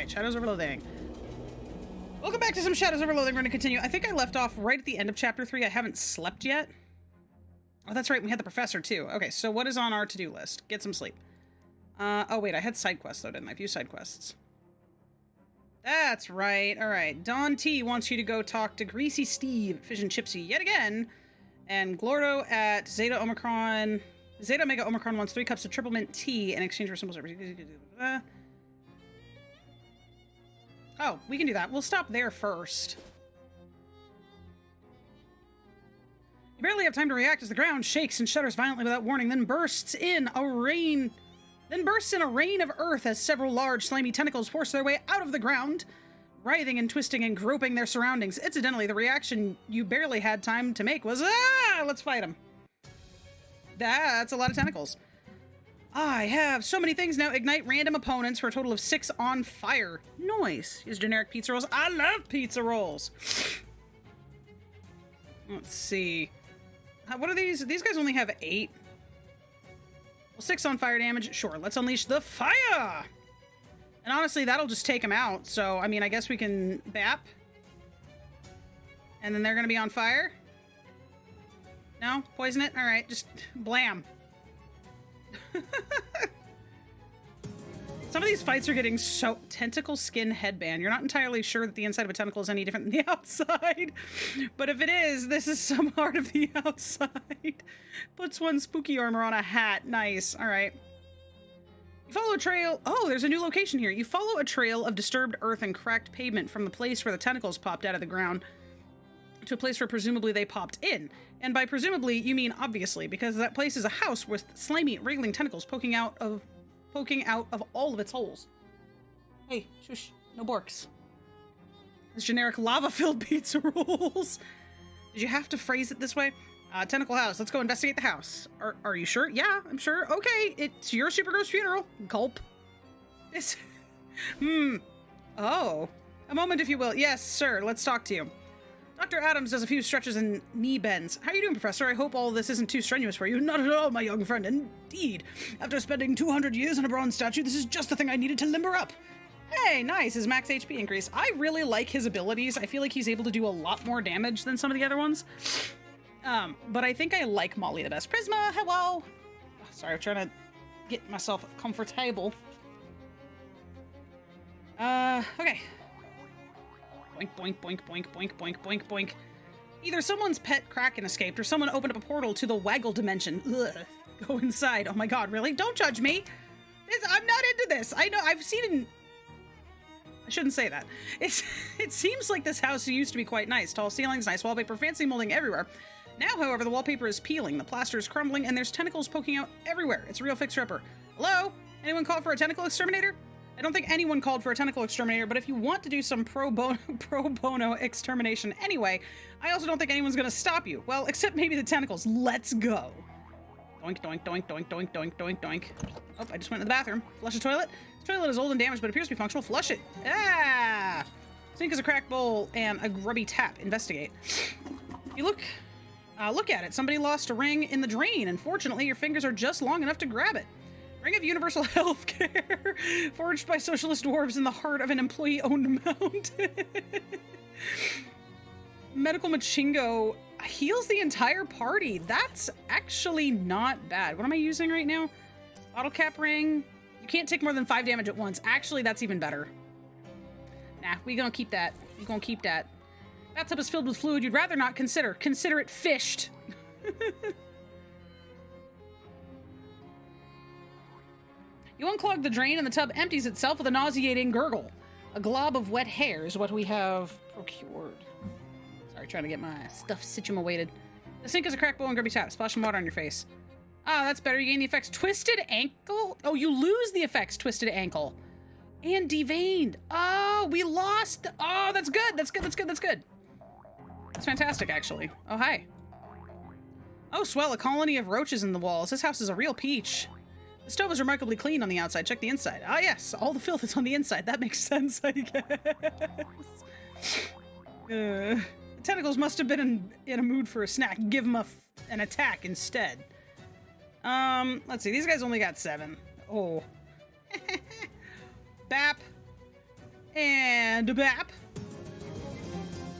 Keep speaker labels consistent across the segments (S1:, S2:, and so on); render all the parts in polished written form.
S1: right, Shadows Over Loathing. Welcome back to some Shadows Over Loathing. We're going to continue. I think I left off right at the end of Chapter 3. I haven't slept yet. Oh, that's right. We had the professor, too. Okay, so what is on our to-do list? Get some sleep. Oh, wait. I had side quests, though, didn't I? Few side quests. That's right. All right. Don T wants you to go talk to Greasy Steve, Fish and Chipsy, yet again. And Glordo at Zeta Omega Omicron wants 3 cups of triple mint tea in exchange for symbols. Oh, we can do that. We'll stop there first. You barely have time to react as the ground shakes and shudders violently without warning, then bursts in a rain of earth as several large, slimy tentacles force their way out of the ground, writhing and twisting and groping their surroundings. Incidentally, the reaction you barely had time to make was, let's fight them. That's a lot of tentacles. I have so many things now. Ignite random opponents for a total of 6 on fire. Nice. Use generic pizza rolls. I love pizza rolls. Let's see. What are these? These guys only have 8. Well, 6 on fire damage. Sure, let's unleash the fire. And honestly, that'll just take them out. So, I mean, I guess we can bap. And then they're going to be on fire. No? Poison it? All right, just blam. Some of these fights are getting so... Tentacle skin headband. You're not entirely sure that the inside of a tentacle is any different than the outside. But if it is, this is some art of the outside. Puts one spooky armor on a hat. Nice. All right. You follow a trail... Oh, there's a new location here. You follow a trail of disturbed earth and cracked pavement from the place where the tentacles popped out of the ground to a place where presumably they popped in. And by presumably, you mean obviously, because that place is a house with slimy, wriggling tentacles poking out of all of its holes. Hey, shush, no borks. It's generic lava-filled pizza rolls. Did you have to phrase it this way? Tentacle house, let's go investigate the house. Are you sure? Yeah, I'm sure. Okay, it's your super gross funeral. Gulp. This... Oh. A moment, if you will. Yes, sir, let's talk to you. Dr. Adams does a few stretches and knee bends. How are you doing, Professor? I hope all this isn't too strenuous for you. Not at all, my young friend. Indeed. After spending 200 years in a bronze statue, this is just the thing I needed to limber up. Hey, nice. His max HP increase. I really like his abilities. I feel like he's able to do a lot more damage than some of the other ones. But I think I like Molly the best. Prisma, hello. Sorry, I'm trying to get myself comfortable. Okay. Boink, boink, boink, boink, boink, boink, boink, boink. Either someone's pet Kraken escaped, or someone opened up a portal to the Waggle dimension. Ugh. Go inside. Oh my god, really? Don't judge me! I'm not into this! I know, I've seen it. I shouldn't say that. It seems like this house used to be quite nice. Tall ceilings, nice wallpaper, fancy molding everywhere. Now, however, the wallpaper is peeling, the plaster is crumbling, and there's tentacles poking out everywhere. It's a real fixer-upper. Hello? Anyone call for a tentacle exterminator? I don't think anyone called for a tentacle exterminator, but if you want to do some pro bono extermination anyway, I also don't think anyone's gonna stop you. Well, except maybe the tentacles. Let's go. Doink, doink, doink, doink, doink, doink, doink, doink. Oh, I just went to the bathroom. Flush the toilet. The toilet is old and damaged, but appears to be functional. Flush it. Ah! Sink is a cracked bowl and a grubby tap. Investigate. You look at it. Somebody lost a ring in the drain, and fortunately, your fingers are just long enough to grab it. Ring of Universal Health Care, forged by socialist dwarves in the heart of an employee-owned mountain. Medical Machingo heals the entire party. That's actually not bad. What am I using right now? Bottle cap ring. You can't take more than 5 damage at once. Actually, that's even better. Nah, we gonna keep that. We gonna keep that. Bathtub is filled with fluid you'd rather not consider. Consider it fished. You unclog the drain and the tub empties itself with a nauseating gurgle. A glob of wet hair is what we have procured. Sorry, trying to get my stuff situated. The sink is a cracked bowl and grubby tap. Splash some water on your face. Ah, that's better. You gain the effects Twisted Ankle. Oh, you lose the effects Twisted Ankle. And Deveined. Oh, we lost. Oh, that's good. That's good. That's good. That's good. That's fantastic, actually. Oh, hi. Oh, swell. A colony of roaches in the walls. This house is a real peach. The stove is remarkably clean on the outside. Check the inside. Ah, yes. All the filth is on the inside. That makes sense, I guess. The tentacles must have been in a mood for a snack. Give them an attack instead. Let's see. These guys only got 7. Oh. Bap. And bap.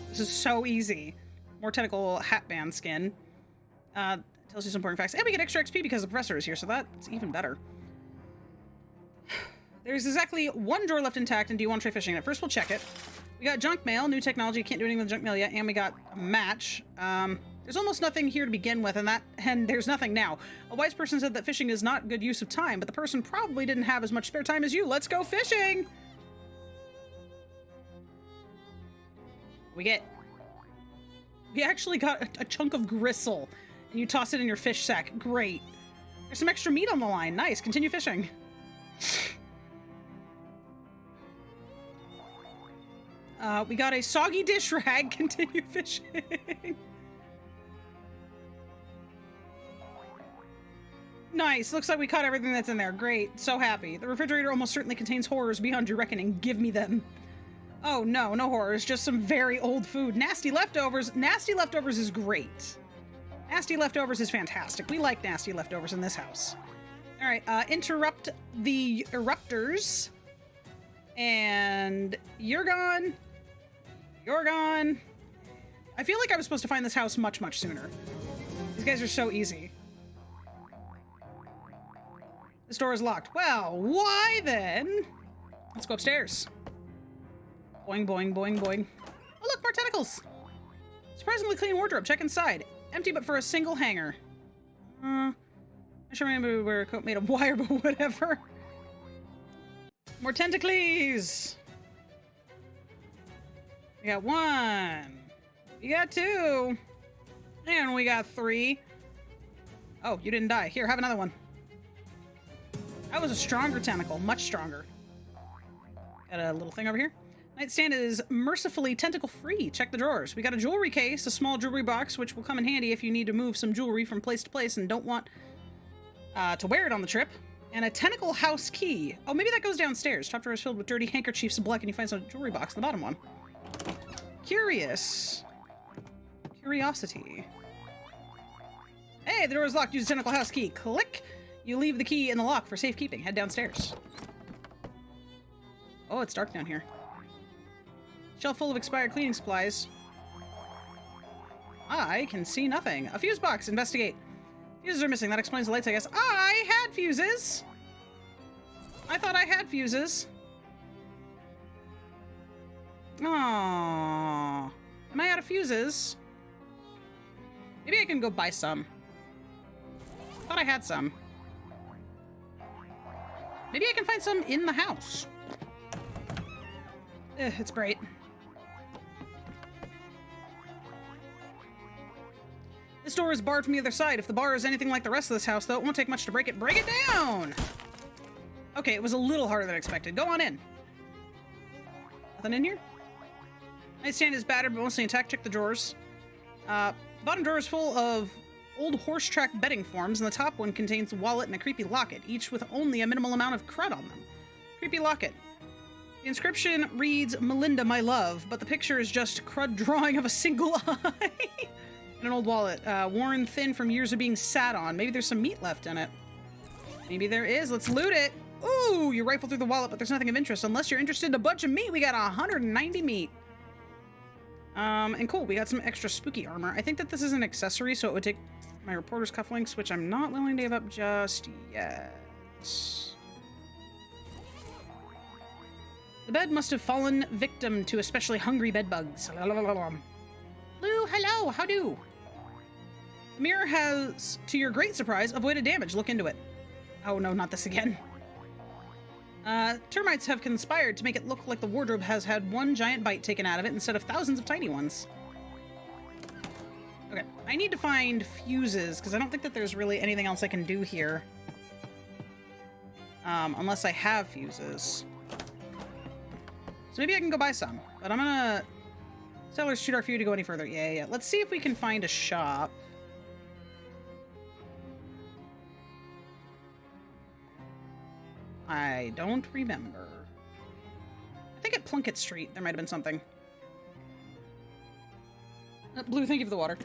S1: This is so easy. More tentacle hat band skin. Tells you some important facts. And we get extra XP because the professor is here, so that's even better. There's exactly one drawer left intact, and do you want to try fishing it? First, we'll check it. We got junk mail, new technology, can't do anything with junk mail yet, and we got a match. There's almost nothing here to begin with, and there's nothing now. A wise person said that fishing is not good use of time, but the person probably didn't have as much spare time as you. Let's go fishing! We actually got a chunk of gristle, and you toss it in your fish sack. Great. There's some extra meat on the line. Nice. Continue fishing. We got a soggy dish rag. Continue fishing. Nice. Looks like we caught everything that's in there. Great. So happy. The refrigerator almost certainly contains horrors beyond your reckoning. Give me them. Oh, no. No horrors. Just some very old food. Nasty leftovers. Nasty leftovers is great. Nasty leftovers is fantastic. We like nasty leftovers in this house. All right. Interrupt the eruptors. And you're gone. You're gone. I feel like I was supposed to find this house much, much sooner. These guys are so easy. This door is locked. Well, why then? Let's go upstairs. Boing, boing, boing, boing. Oh, look, more tentacles. Surprisingly clean wardrobe. Check inside. Empty but for a single hanger. I should remember wear a coat made of wire, but whatever. More tentacles. We got 1. We got 2. And we got 3. Oh, you didn't die. Here, have another one. That was a stronger tentacle. Much stronger. Got a little thing over here. Nightstand is mercifully tentacle-free. Check the drawers. We got a jewelry case, a small jewelry box, which will come in handy if you need to move some jewelry from place to place and don't want to wear it on the trip. And a tentacle house key. Oh, maybe that goes downstairs. Top drawer is filled with dirty handkerchiefs and black, and you find some jewelry box in the bottom one. Curious. Curiosity. Hey, the door is locked. Use the tentacle house key. Click. You leave the key in the lock for safekeeping. Head downstairs. Oh, it's dark down here. Shelf full of expired cleaning supplies. I can see nothing. A fuse box. Investigate. Fuses are missing. That explains the lights, I guess. I had fuses. I thought I had fuses. Aww. Am I out of fuses? Maybe I can go buy some. I thought I had some. Maybe I can find some in the house. It's bright. This door is barred from the other side. If the bar is anything like the rest of this house, though, it won't take much to break it. Break it down! Okay, it was a little harder than expected. Go on in. Nothing in here? Nightstand is battered, but mostly intact. Check the drawers. Bottom drawer is full of old horse track bedding forms, and the top one contains a wallet and a creepy locket, each with only a minimal amount of crud on them. Creepy locket. The inscription reads, Melinda, my love, but the picture is just crud drawing of a single eye. And an old wallet, worn thin from years of being sat on. Maybe there's some meat left in it. Maybe there is. Let's loot it. Ooh, you rifle through the wallet, but there's nothing of interest. Unless you're interested in a bunch of meat, we got 190 meat. And cool, we got some extra spooky armor. I think that this is an accessory, so it would take my reporter's cufflinks, which I'm not willing to give up just yet. The bed must have fallen victim to especially hungry bedbugs. Lou, hello, how do? The mirror has, to your great surprise, avoided damage. Look into it. Oh no, not this again. Termites have conspired to make it look like the wardrobe has had one giant bite taken out of it instead of thousands of tiny ones. Okay, I need to find fuses, because I don't think that there's really anything else I can do here. Unless I have fuses. So maybe I can go buy some, but I'm gonna... Sellers too dark for you to go any further. Yeah. Let's see if we can find a shop. I don't remember. I think at Plunkett Street there might have been something. Blue, thank you for the water.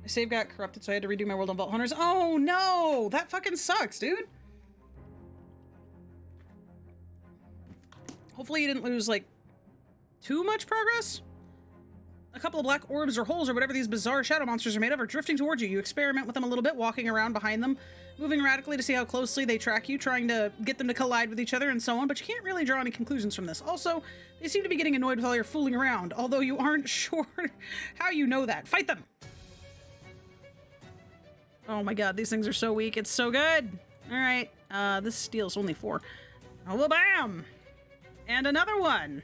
S1: My save got corrupted, so I had to redo my World on Vault Hunters. Oh no! That fucking sucks, dude! Hopefully you didn't lose, like, too much progress. A couple of black orbs or holes or whatever these bizarre shadow monsters are made of are drifting towards you. You experiment with them a little bit, walking around behind them, moving radically to see how closely they track you, trying to get them to collide with each other and so on, but you can't really draw any conclusions from this. Also, they seem to be getting annoyed with all your fooling around, although you aren't sure how you know that. Fight them! Oh my god, these things are so weak. It's so good! Alright, this steel's only 4. Oh, well, bam! And another one!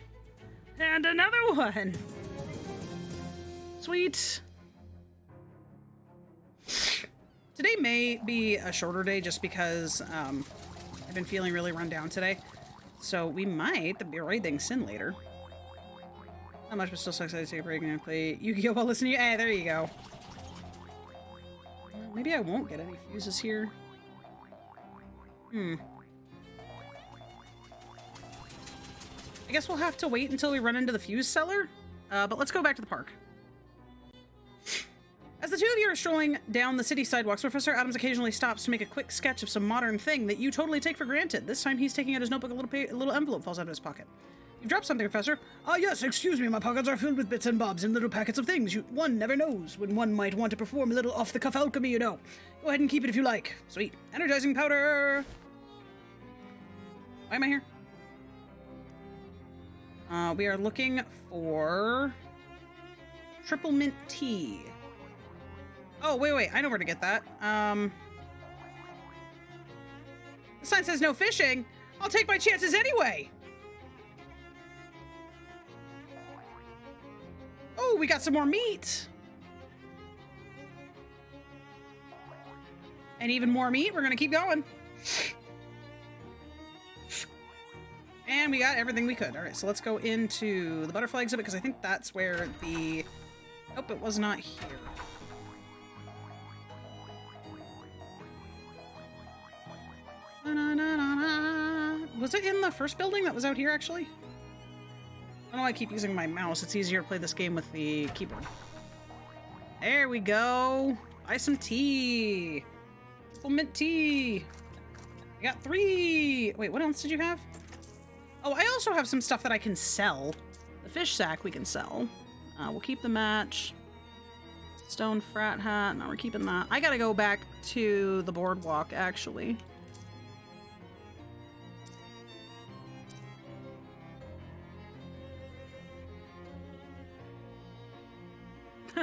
S1: And another one! Sweet. Today may be a shorter day just because I've been feeling really run down today. So we might be raiding Sin later. Not much, but still so excited to take a break and play Yu-Gi-Oh! While listening to you. Hey, there you go. Maybe I won't get any fuses here. I guess we'll have to wait until we run into the fuse seller. But let's go back to the park. As the two of you are strolling down the city sidewalks, Professor Adams occasionally stops to make a quick sketch of some modern thing that you totally take for granted. This time he's taking out his notebook, a little envelope falls out of his pocket. You've dropped something, Professor. Ah, yes, excuse me, my pockets are filled with bits and bobs and little packets of things. One never knows when one might want to perform a little off-the-cuff alchemy, you know. Go ahead and keep it if you like. Sweet. Energizing powder! Why am I here? We are looking for triple mint tea. Oh, wait, I know where to get that. The sign says no fishing. I'll take my chances anyway. Oh, we got some more meat. And even more meat. We're gonna keep going. And we got everything we could. All right, so let's go into the butterfly exhibit because I think that's where the... Nope, it was not here. Was it in the first building that was out here, actually? I don't know why I keep using my mouse. It's easier to play this game with the keyboard. There we go. Buy some tea. Triple mint tea. I got 3. Wait, what else did you have? Oh, I also have some stuff that I can sell. The fish sack we can sell. We'll keep the match. Stone frat hat. No, we're keeping that. I gotta go back to the boardwalk, actually.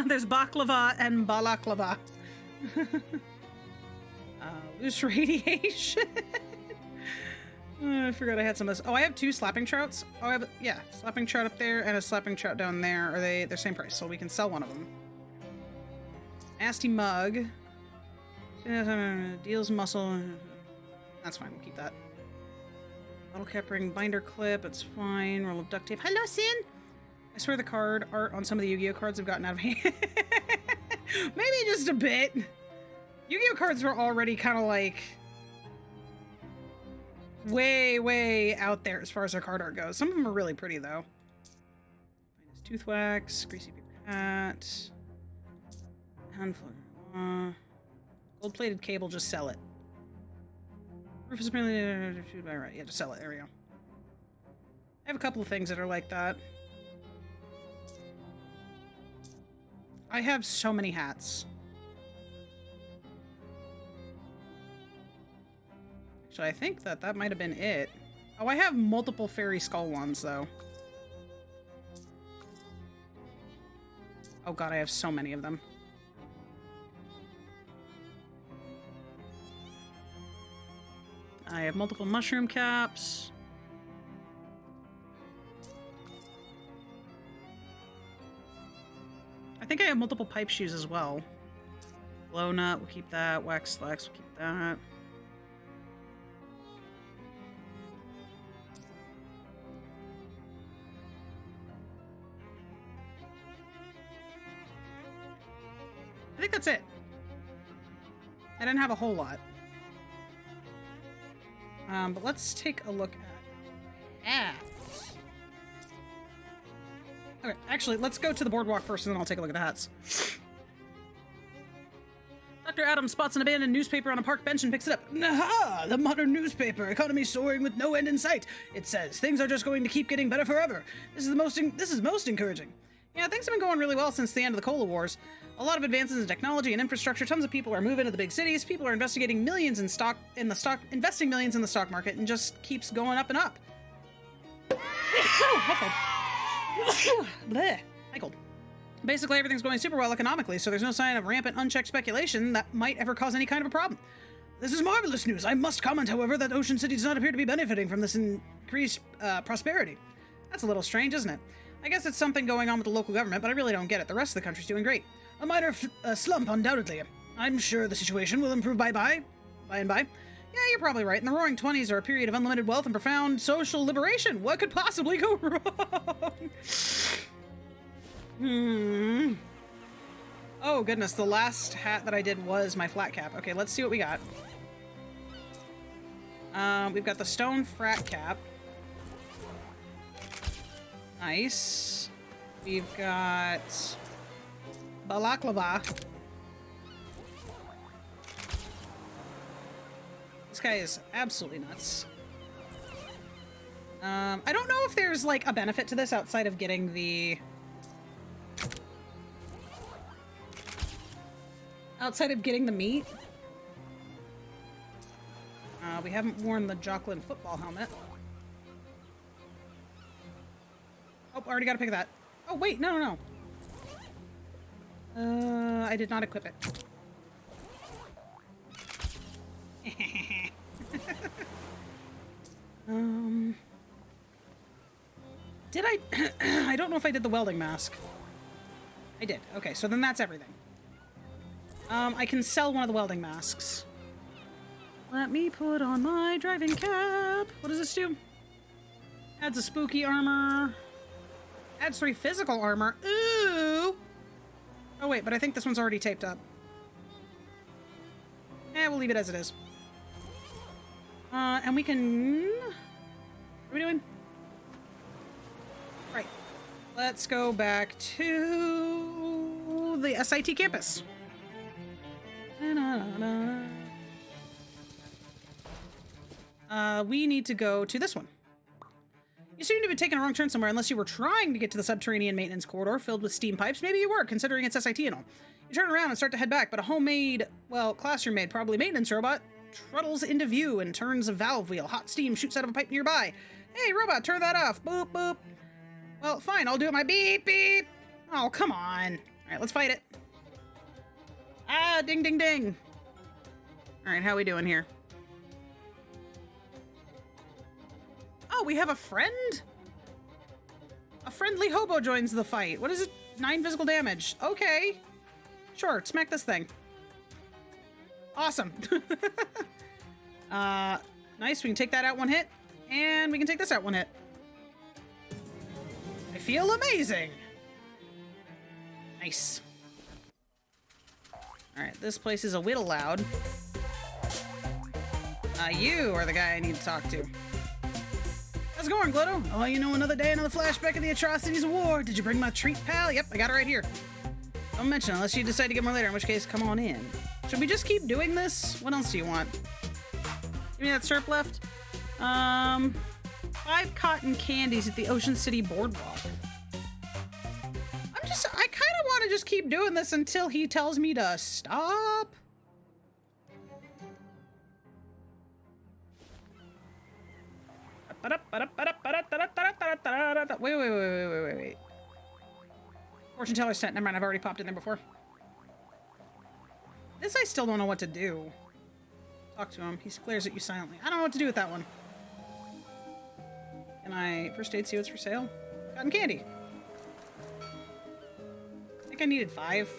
S1: There's baklava and balaklava. Loose radiation. I forgot I had some of this. Oh, I have 2 slapping trouts. Oh, I have, yeah, slapping trout up there and a slapping trout down there. Are they're same price, so we can sell one of them. Nasty mug. Deals muscle. That's fine, we'll keep that. Bottle cap ring, binder clip, it's fine. Roll of duct tape. Hello, Sin! I swear the card art on some of the Yu-Gi-Oh cards have gotten out of hand. Maybe just a bit. Yu-Gi-Oh cards were already kind of like way out there as far as their card art goes. Some of them are really pretty though. Finest tooth wax, greasy paper hat, handful. Gold-plated cable. Just sell it. Roof is apparently right. Yeah, just sell it. There we go. I have a couple of things that are like that. I have so many hats. Actually, I think that might have been it. Oh, I have multiple fairy skull ones, though. Oh god, I have so many of them. I have multiple mushroom caps. I think I have multiple pipe shoes as well. Glow nut, we'll keep that. Wax slacks, we'll keep that. I think that's it. I didn't have a whole lot. But let's take a look at hats. Okay, actually, let's go to the boardwalk first and then I'll take a look at the hats. Dr. Adam spots an abandoned newspaper on a park bench and picks it up. Aha! The modern newspaper. Economy soaring with no end in sight. It says things are just going to keep getting better forever. This is most encouraging. Yeah, things have been going really well since the end of the Cola Wars. A lot of advances in technology and infrastructure. Tons of people are moving to the big cities. People are investing millions in the stock market, and just keeps going up and up. Bleh. Michael. Basically, everything's going super well economically, so there's no sign of rampant, unchecked speculation that might ever cause any kind of a problem. This is marvelous news. I must comment, however, that Ocean City does not appear to be benefiting from this increased prosperity. That's a little strange, isn't it? I guess it's something going on with the local government, but I really don't get it. The rest of the country's doing great. A minor slump, undoubtedly. I'm sure the situation will improve by and by. Yeah, you're probably right. And the Roaring Twenties are a period of unlimited wealth and profound social liberation. What could possibly go wrong? Oh, goodness. The last hat that I did was my flat cap. Okay, let's see what we got. We've got the stone frat cap. Nice. We've got balaclava. This guy is absolutely nuts. I don't know if there's, like, a benefit to this outside of getting the... meat. We haven't worn the Jocelyn football helmet. Oh, I already gotta pick that. Oh, wait, no. I did not equip it. Did I... I don't know if I did the welding mask. I did. Okay, so then that's everything. I can sell one of the welding masks. Let me put on my driving cap. What does this do? Adds a spooky armor. Adds 3 physical armor. Ooh! Oh, wait, but I think this one's already taped up. We'll leave it as it is. And we can... What are we doing? Right. Let's go back to the SIT campus. We need to go to this one. You seem to be taking a wrong turn somewhere unless you were trying to get to the subterranean maintenance corridor filled with steam pipes. Maybe you were, considering it's SIT and all. You turn around and start to head back, but a homemade, well, classroom-made, probably maintenance robot, truddles into view and turns a valve wheel. Hot steam shoots out of a pipe nearby. Hey, robot, turn that off. Boop, boop. Well, fine, I'll do it my beep, beep. Oh, come on. All right, let's fight it. Ah, ding, ding, ding. All right, how we doing here? Oh, we have a friend? A friendly hobo joins the fight. What is it? 9 physical damage. Okay. Sure, smack this thing. Awesome. Nice, we can take that out 1 hit. And we can take this out 1 hit. I feel amazing. Nice. Alright, this place is a whittle loud. You are the guy I need to talk to. How's it going, Glotto? Oh, you know, another day, another flashback of the atrocities of war. Did you bring my treat, pal? Yep, I got it right here. Don't mention it unless you decide to get more later, in which case, come on in. Should we just keep doing this? What else do you want? Give me that syrup left. 5 cotton candies at the Ocean City Boardwalk. I kind of want to just keep doing this until he tells me to stop. Wait. Fortune teller's tent. Never mind, I've already popped in there before. This I still don't know what to do. Talk to him. He glares at you silently. I don't know what to do with that one. Can I first aid see what's for sale? Cotton candy. I think I needed 5.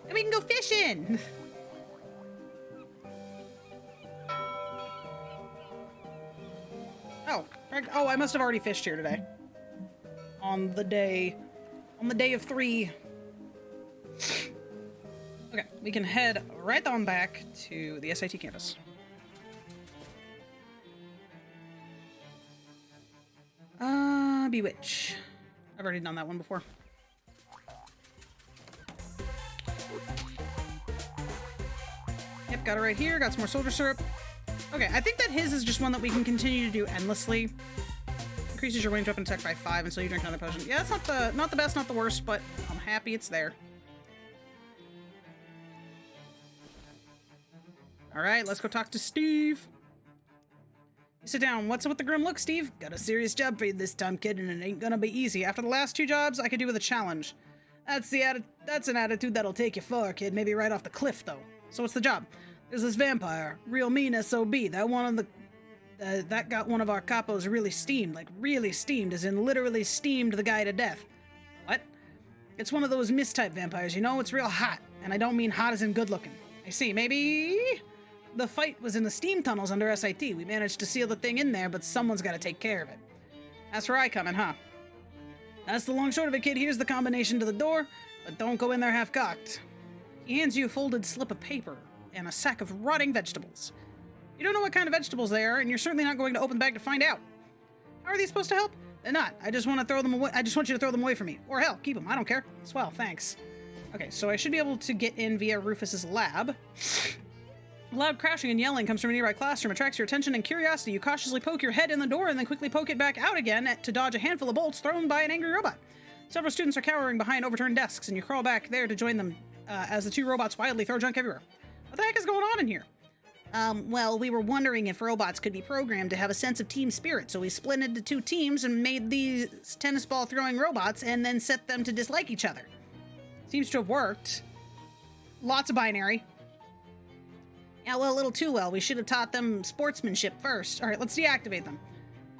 S1: And we can go fishing! Oh, I must have already fished here today. On the day of 3. Okay, we can head right on back to the SIT campus. Bewitch. I've already done that one before. got it right here. Got some more soldier syrup. Okay, I think that his is just one that we can continue to do endlessly. Increases your range weapon attack by 5 until you drink another potion. Yeah, it's not the best, not the worst, but I'm happy it's there. Alright, let's go talk to Steve. You sit down. What's up with the grim look, Steve? Got a serious job for you this time, kid, and it ain't gonna be easy. After the last 2 jobs, I could do with a challenge. That's an attitude that'll take you far, kid. Maybe right off the cliff, though. So what's the job? There's this vampire. Real mean SOB. That got one of our capos really steamed. Like, really steamed, as in literally steamed the guy to death. What? It's one of those mist-type vampires, you know? It's real hot. And I don't mean hot as in good-looking. I see. Maybe the fight was in the steam tunnels under SIT. We managed to seal the thing in there, but someone's got to take care of it. That's where I come in, huh? That's the long short of it, kid. Here's the combination to the door, but don't go in there half-cocked. He hands you a folded slip of paper and a sack of rotting vegetables. You don't know what kind of vegetables they are, and you're certainly not going to open the bag to find out. How are these supposed to help? They're not. I just want to throw them away. I just want you to throw them away from me. Or hell, keep them. I don't care. Swell, thanks. Okay, so I should be able to get in via Rufus's lab. Loud crashing and yelling comes from a nearby classroom, attracts your attention and curiosity. You cautiously poke your head in the door and then quickly poke it back out again to dodge a handful of bolts thrown by an angry robot. Several students are cowering behind overturned desks, and you crawl back there to join them as the 2 robots wildly throw junk everywhere. What the heck is going on in here? Well, we were wondering if robots could be programmed to have a sense of team spirit, so we split into 2 teams and made these tennis ball throwing robots and then set them to dislike each other. Seems to have worked. Lots of binary. Yeah, well, a little too well. We should have taught them sportsmanship first. All right, let's deactivate them.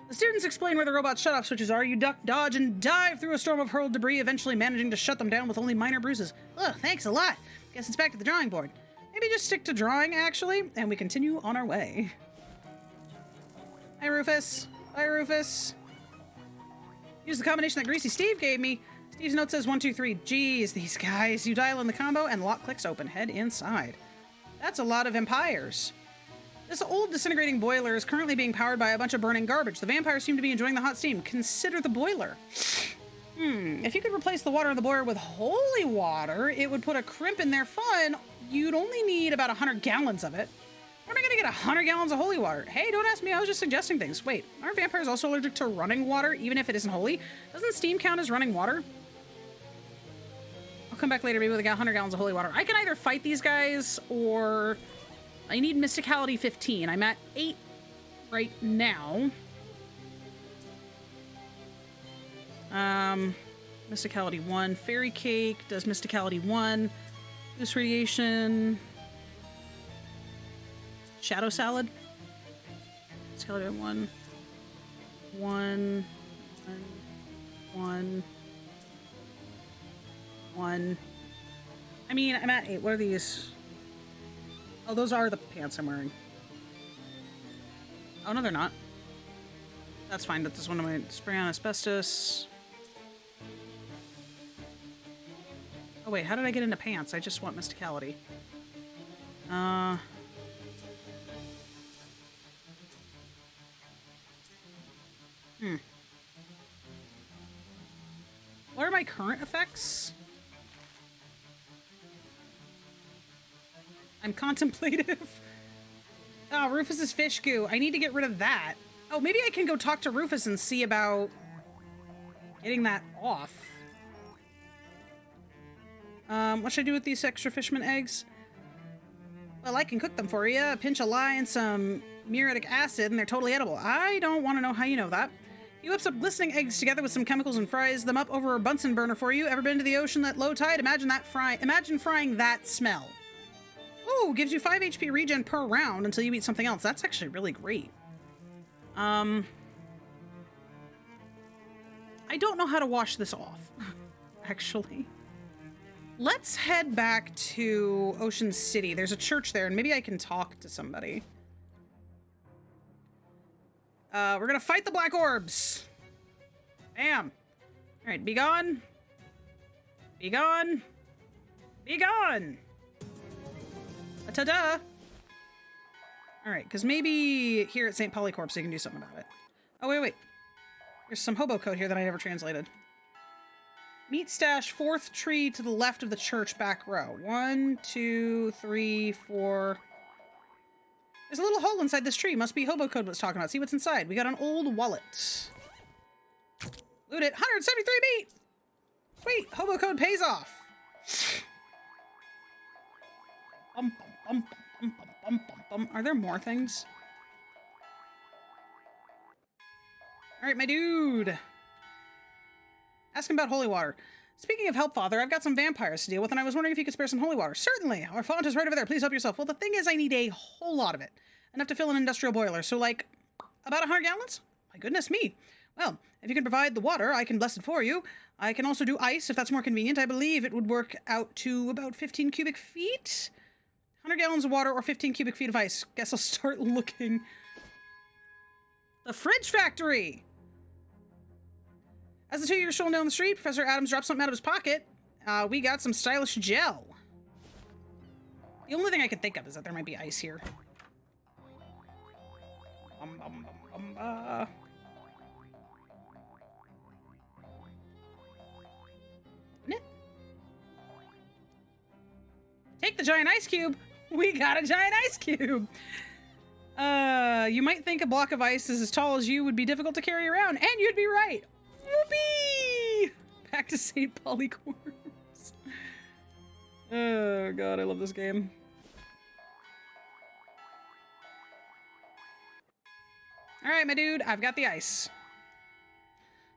S1: The students explain where the robot's shut-off switches are. You duck, dodge, and dive through a storm of hurled debris, eventually managing to shut them down with only minor bruises. Ugh, thanks a lot. Guess it's back to the drawing board. Maybe just stick to drawing, actually, and we continue on our way. Hi, Rufus. Hi, Rufus. Use the combination that Greasy Steve gave me. Steve's note says 1, 2, 3. Geez, these guys. You dial in the combo, and lock clicks open. Head inside. That's a lot of vampires. This old disintegrating boiler is currently being powered by a bunch of burning garbage. The vampires seem to be enjoying the hot steam. Consider the boiler. If you could replace the water in the boiler with holy water, it would put a crimp in their fun. You'd only need about 100 gallons of it. Where am I going to get 100 gallons of holy water? Hey, don't ask me. I was just suggesting things. Wait, aren't vampires also allergic to running water, even if it isn't holy? Doesn't steam count as running water? I'll come back later, maybe with 100 gallons of holy water. I can either fight these guys, or I need Mysticality 15. I'm at 8 right now. Mysticality 1. Fairy Cake does Mysticality 1. Boost Radiation. Shadow Salad. Mysticality 1. 1. 1. 1. I mean, I'm at 8. What are these? Oh, those are the pants I'm wearing. Oh, no, they're not. That's fine. That's one of my spray on asbestos. Oh, wait. How did I get into pants? I just want Mysticality. What are my current effects? I'm contemplative. Oh, Rufus's fish goo. I need to get rid of that. Oh, maybe I can go talk to Rufus and see about getting that off. What should I do with these extra fishman eggs? Well, I can cook them for you. A pinch of lye and some muriatic acid, and they're totally edible. I don't want to know how you know that. He whips up glistening eggs together with some chemicals and fries them up over a Bunsen burner for you. Ever been to the ocean at low tide? Imagine frying that smell. Ooh, gives you 5 HP regen per round until you eat something else. That's actually really great. I don't know how to wash this off, actually. Let's head back to Ocean City. There's a church there, and maybe I can talk to somebody. We're gonna fight the black orbs. Bam. All right, be gone. Be gone. Be gone. Ta-da. All right, because maybe here at St. Polycorp, you can do something about it. Oh, wait. There's some hobo code here that I never translated. Meat stash, 4th tree to the left of the church, back row. 1, 2, 3, 4. There's a little hole inside this tree. Must be Hobo Code was talking about. See what's inside. We got an old wallet. Loot it. 173 meat! Sweet! Hobo Code pays off. Are there more things? Alright, my dude. Ask him about holy water. Speaking of help, Father, I've got some vampires to deal with, and I was wondering if you could spare some holy water. Certainly! Our font is right over there. Please help yourself. Well, the thing is, I need a whole lot of it. Enough to fill an industrial boiler. So, like, about 100 gallons? My goodness me. Well, if you can provide the water, I can bless it for you. I can also do ice, if that's more convenient. I believe it would work out to about 15 cubic feet? 100 gallons of water or 15 cubic feet of ice. Guess I'll start looking. The fridge factory! As the two of you are strolling down the street, Professor Adams dropped something out of his pocket. We got some stylish gel. The only thing I can think of is that there might be ice here. Isn't it? Take the giant ice cube. We got a giant ice cube. You might think a block of ice is as tall as you would be difficult to carry around, and you'd be right. Whoopee! Back to St. Polycorps. Oh god, I love this game. Alright, my dude, I've got the ice.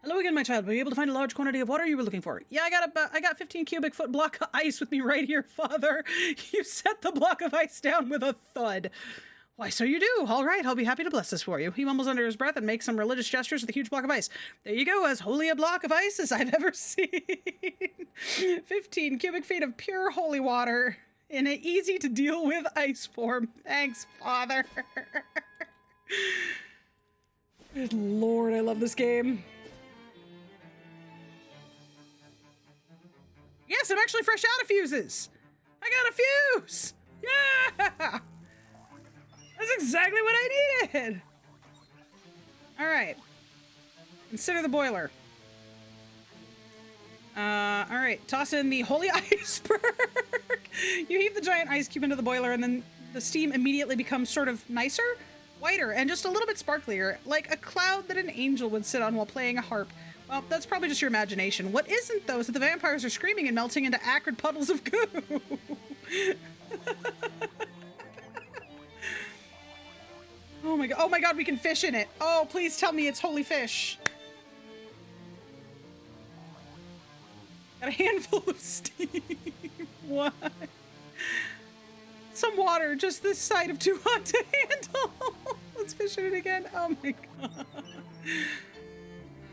S1: Hello again, my child. Were you able to find a large quantity of water you were looking for? Yeah, I got 15 cubic foot block of ice with me right here, Father. You set the block of ice down with a thud. Why, so you do. All right, I'll be happy to bless this for you. He mumbles under his breath and makes some religious gestures with a huge block of ice. There you go, as holy a block of ice as I've ever seen. 15 cubic feet of pure holy water in an easy to deal with ice form. Thanks, Father. Good Lord, I love this game. Yes, I'm actually fresh out of fuses. I got a fuse. Yeah. That's exactly what I needed! Alright. Consider the boiler. Alright. Toss in the holy iceberg! You heave the giant ice cube into the boiler and then the steam immediately becomes sort of nicer, whiter, and just a little bit sparklier, like a cloud that an angel would sit on while playing a harp. Well, that's probably just your imagination. What isn't, though, is that the vampires are screaming and melting into acrid puddles of goo! Oh my god, we can fish in it. Oh, please tell me it's holy fish. Got a handful of steam. What? Some water, just this side of too hot to handle. Let's fish in it again. Oh my god.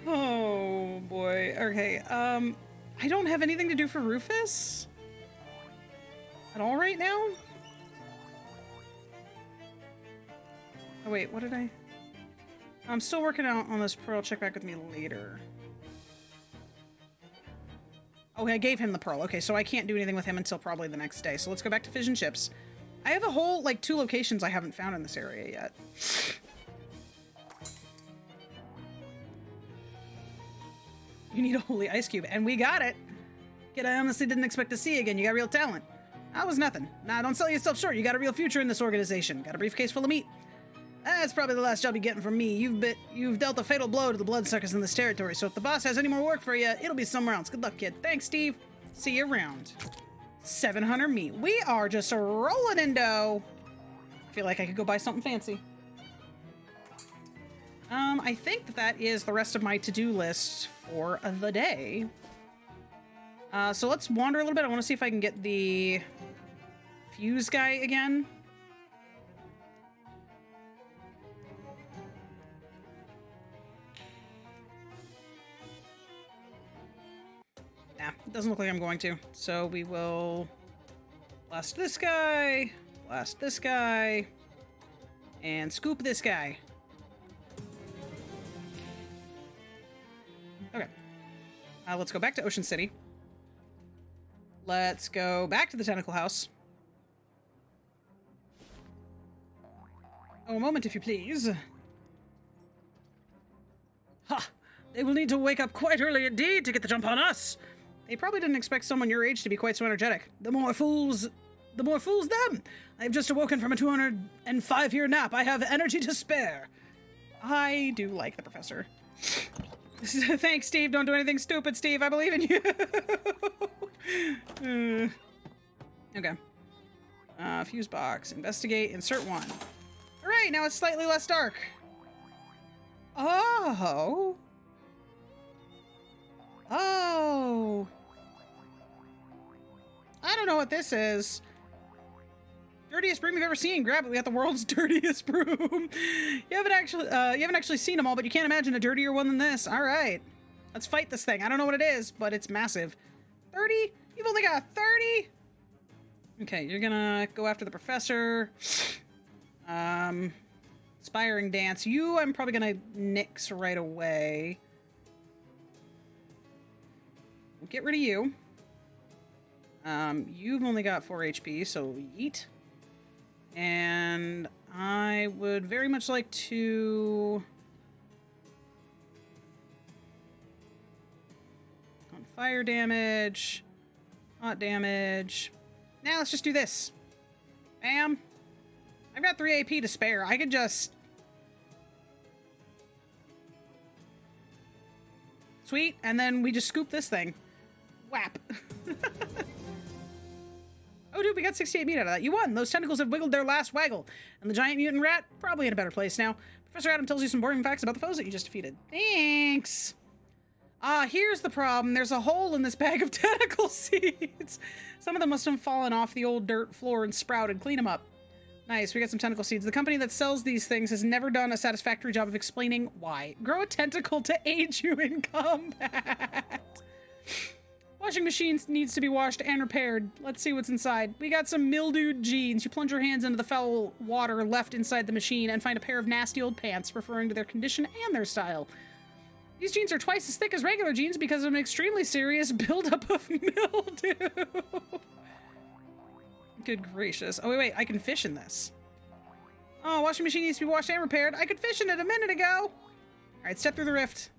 S1: Oh boy. Okay, I don't have anything to do for Rufus at all right now. Oh wait, what did I... I'm still working out on this pearl. Check back with me later. Oh, I gave him the pearl. Okay, so I can't do anything with him until probably the next day. So let's go back to Fish and Chips. I have a whole, like, 2 locations I haven't found in this area yet. You need a holy ice cube, and we got it! Kid, I honestly didn't expect to see you again. You got real talent. That was nothing. Nah, don't sell yourself short. You got a real future in this organization. Got a briefcase full of meat. That's probably the last job you're getting from me. You've dealt a fatal blow to the bloodsuckers in this territory, so if the boss has any more work for you, it'll be somewhere else. Good luck, kid. Thanks, Steve. See you around. 700 meat. We are just rolling in dough. I feel like I could go buy something fancy. I think that is the rest of my to-do list for the day. So let's wander a little bit. I want to see if I can get the fuse guy again. Nah, it doesn't look like I'm going to. So we will blast this guy, and scoop this guy. Okay. Let's go back to Ocean City. Let's go back to the Tentacle House. Oh, a moment, if you please. Ha! They will need to wake up quite early indeed to get the jump on us. They probably didn't expect someone your age to be quite so energetic. The more fools the more fools them. I have just awoken from a 205-year nap. I have energy to spare. I do like the professor. Thanks, Steve. Don't do anything stupid, Steve. I believe in you. Okay. Fuse box. Investigate. Insert one. All right, now it's slightly less dark. Oh. Oh. I don't know what this is. Dirtiest broom you've ever seen. Grab it. We got the world's dirtiest broom. You haven't actually seen them all, but you can't imagine a dirtier one than this. All right. Let's fight this thing. I don't know what it is, but it's massive. 30? You've only got 30? Okay, you're gonna go after the professor. Inspiring dance. You, I'm probably gonna nix right away. We'll get rid of you. You've only got 4 HP, so yeet. And I would very much like to... on fire damage. Hot damage. Now let's just do this. Bam. I've got 3 AP to spare. I could just... Sweet. And then we just scoop this thing. Whap. Oh, dude, we got 68 meat out of that. You won. Those tentacles have wiggled their last waggle. And the giant mutant rat, probably in a better place now. Professor Adam tells you some boring facts about the foes that you just defeated. Thanks. Here's the problem. There's a hole in this bag of tentacle seeds. Some of them must have fallen off the old dirt floor and sprouted. Clean them up. Nice, we got some tentacle seeds. The company that sells these things has never done a satisfactory job of explaining why. Grow a tentacle to aid you in combat. Washing machine needs to be washed and repaired. Let's see what's inside. We got some mildewed jeans. You plunge your hands into the foul water left inside the machine and find a pair of nasty old pants, referring to their condition and their style. These jeans are twice as thick as regular jeans because of an extremely serious buildup of mildew. Good gracious. Oh, wait, I can fish in this. Oh, washing machine needs to be washed and repaired. I could fish in it a minute ago. All right, step through the rift.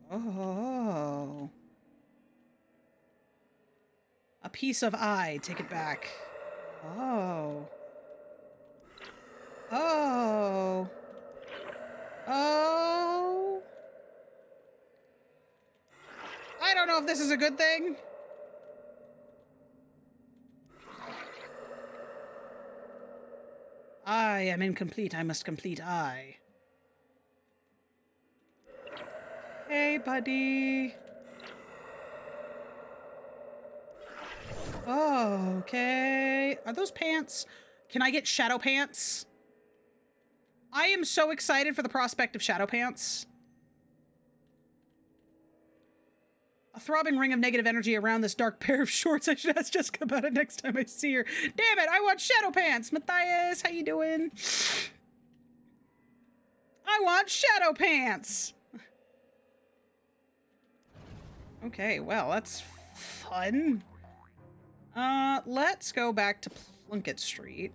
S1: Oh. A piece of eye. Take it back. Oh. Oh. Oh. I don't know if this is a good thing. I am incomplete. I must complete I. Hey, buddy. Oh, okay. Are those pants? Can I get shadow pants? I am so excited for the prospect of shadow pants. A throbbing ring of negative energy around this dark pair of shorts. I should ask Jessica about it next time I see her. Damn it, I want shadow pants. Matthias, how you doing? I want shadow pants. Okay, well, that's fun. Let's go back to Plunkett Street.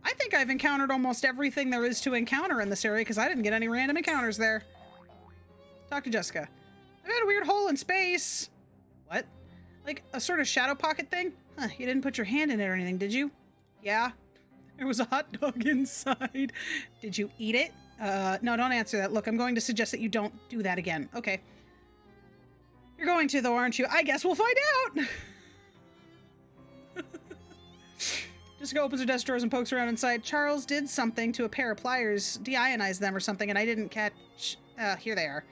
S1: I think I've encountered almost everything there is to encounter in this area because I didn't get any random encounters there. Talk to Jessica. I got a weird hole in space. What? Like a sort of shadow pocket thing? Huh, you didn't put your hand in it or anything, did you? Yeah. There was a hot dog inside. Did you eat it? No, don't answer that. Look, I'm going to suggest that you don't do that again. Okay. You're going to, though, aren't you? I guess we'll find out! Jessica opens her desk drawers and pokes around inside. Charles did something to a pair of pliers, deionized them or something, and I didn't catch... here they are.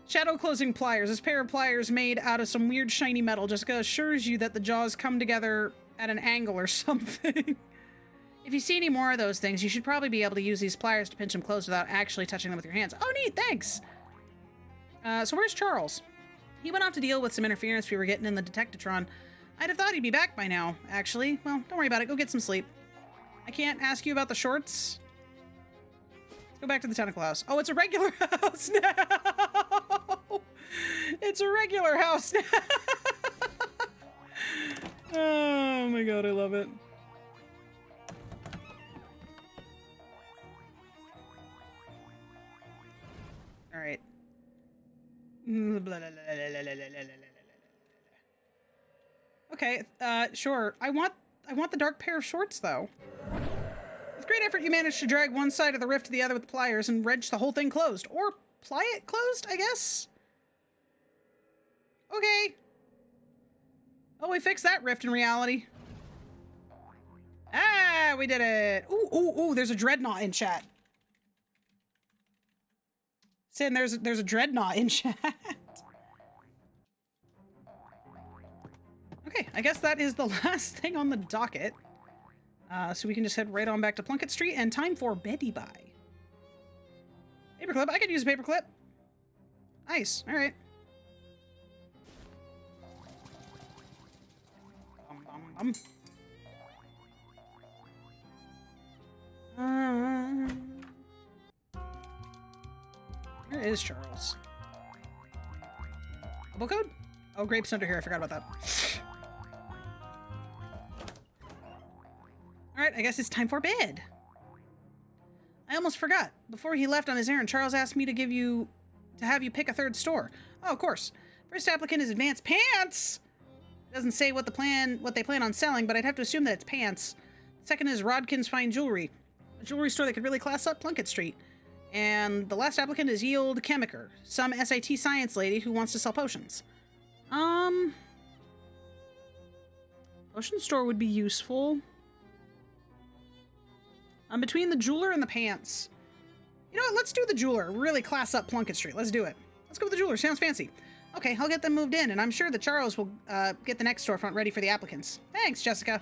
S1: Shadow closing pliers. This pair of pliers made out of some weird shiny metal. Jessica assures you that the jaws come together at an angle or something. If you see any more of those things, you should probably be able to use these pliers to pinch them closed without actually touching them with your hands. Oh, neat, thanks! So where's Charles? He went off to deal with some interference we were getting in the Detectatron. I'd have thought he'd be back by now, actually. Well, don't worry about it. Go get some sleep. I can't ask you about the shorts. Let's go back to the tentacle house. Oh, it's a regular house now! It's a regular house now! Oh my god, I love it. Alright. Okay, sure. I want the dark pair of shorts, though. With great effort, you managed to drag one side of the rift to the other with the pliers and wrench the whole thing closed. Or ply it closed, I guess? Okay. Oh, we fixed that rift in reality. Ah, we did it. Ooh, ooh, ooh, there's a dreadnought in chat. Sin, there's a dreadnought in chat. Okay, I guess that is the last thing on the docket. So we can just head right on back to Plunkett Street, and time for Betty Bye. Paperclip, I could use a paperclip. Nice, alright. Where is Charles? Double code? Oh, Grape's under here. I forgot about that. Alright, I guess it's time for bed. I almost forgot. Before he left on his errand, Charles asked me to have you pick a third store. Oh, of course. First applicant is Advanced Pants! It doesn't say what they plan on selling, but I'd have to assume that it's pants. Second is Rodkin's Fine Jewelry, a jewelry store that could really class up Plunkett Street. And the last applicant is Yield Chemiker, some SAT science lady who wants to sell potions. Potion store would be useful. I'm between the jeweler and the pants. You know what? Let's do the jeweler. Really class up Plunkett Street. Let's do it. Let's go with the jeweler. Sounds fancy. Okay, I'll get them moved in, and I'm sure that Charles will get the next storefront ready for the applicants. Thanks, Jessica.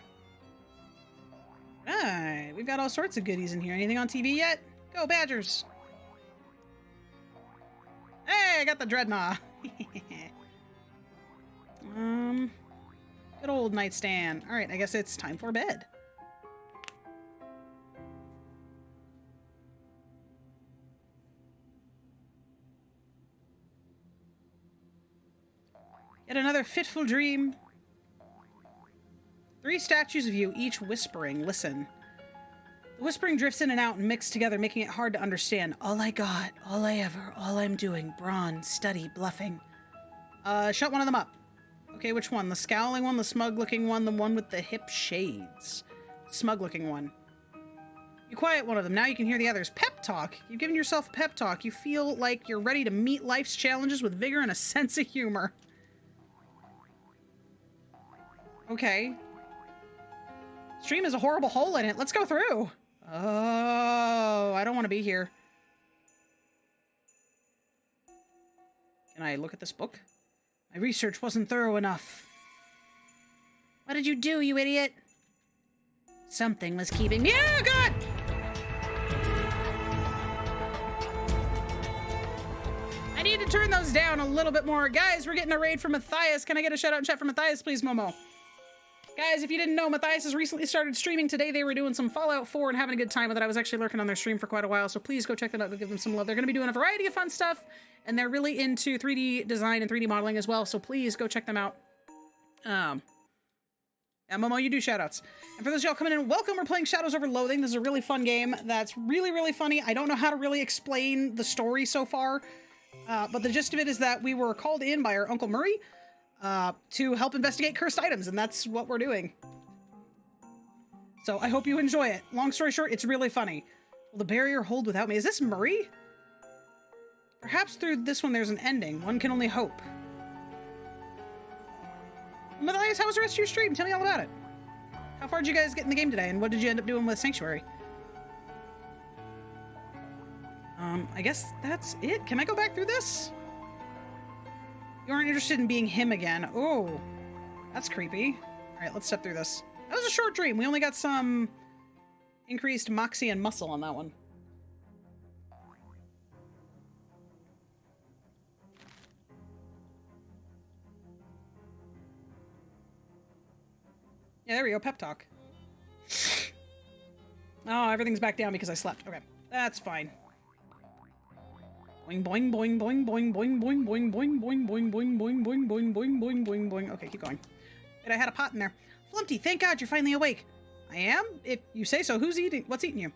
S1: Alright, we've got all sorts of goodies in here. Anything on TV yet? Go Badgers! Hey, I got the dreadnought. Good old nightstand. Alright, I guess it's time for bed. Yet another fitful dream. 3 statues of you, each whispering. Listen. The whispering drifts in and out and mixed together, making it hard to understand. All I got, all I ever, all I'm doing. Brawn, study, bluffing. Shut one of them up. Okay, which one? The scowling one, the smug-looking one, the one with the hip shades. Smug-looking one. You quiet one of them. Now you can hear the others. Pep talk. You've given yourself a pep talk. You feel like you're ready to meet life's challenges with vigor and a sense of humor. Okay. Stream has a horrible hole in it. Let's go through. Oh, I don't want to be here. Can I look at this book? My research wasn't thorough enough. What did you do, you idiot? Something was keeping me. Oh, God! I need to turn those down a little bit more. Guys, we're getting a raid from Matthias. Can I get a shout out in chat for Matthias, please, Momo? Guys, if you didn't know, Matthias has recently started streaming today. They were doing some Fallout 4 and having a good time with it. I was actually lurking on their stream for quite a while, so please go check them out. Go give them some love. They're going to be doing a variety of fun stuff, and they're really into 3D design and 3D modeling as well, so please go check them out. Yeah, Momo, you do shoutouts. And for those of y'all coming in, welcome. We're playing Shadows Over Loathing. This is a really fun game that's really, really funny. I don't know how to really explain the story so far, but the gist of it is that we were called in by our Uncle Murray to help investigate cursed items, and that's what we're doing. So I hope you enjoy it. Long story short, it's really funny. Will the barrier hold without me? Is this Murray? Perhaps through this one there's an ending. One can only hope. Matthias, how was the rest of your stream? Tell me all about it. How far did you guys get in the game today, and what did you end up doing with Sanctuary? I guess that's it. Can I go back through this? You aren't interested in being him again. Oh, that's creepy. All right, let's step through this. That was a short dream. We only got some increased moxie and muscle on that one. Yeah, there we go. Pep talk. Oh, everything's back down because I slept. Okay, that's fine. Boing boing boing boing boing boing boing boing boing boing boing boing boing boing boing boing boing boing boing. Okay, keep going. Wait, I had a pot in there. Flumpty, thank God you're finally awake. I am? If you say so. Who's eating? What's eating you?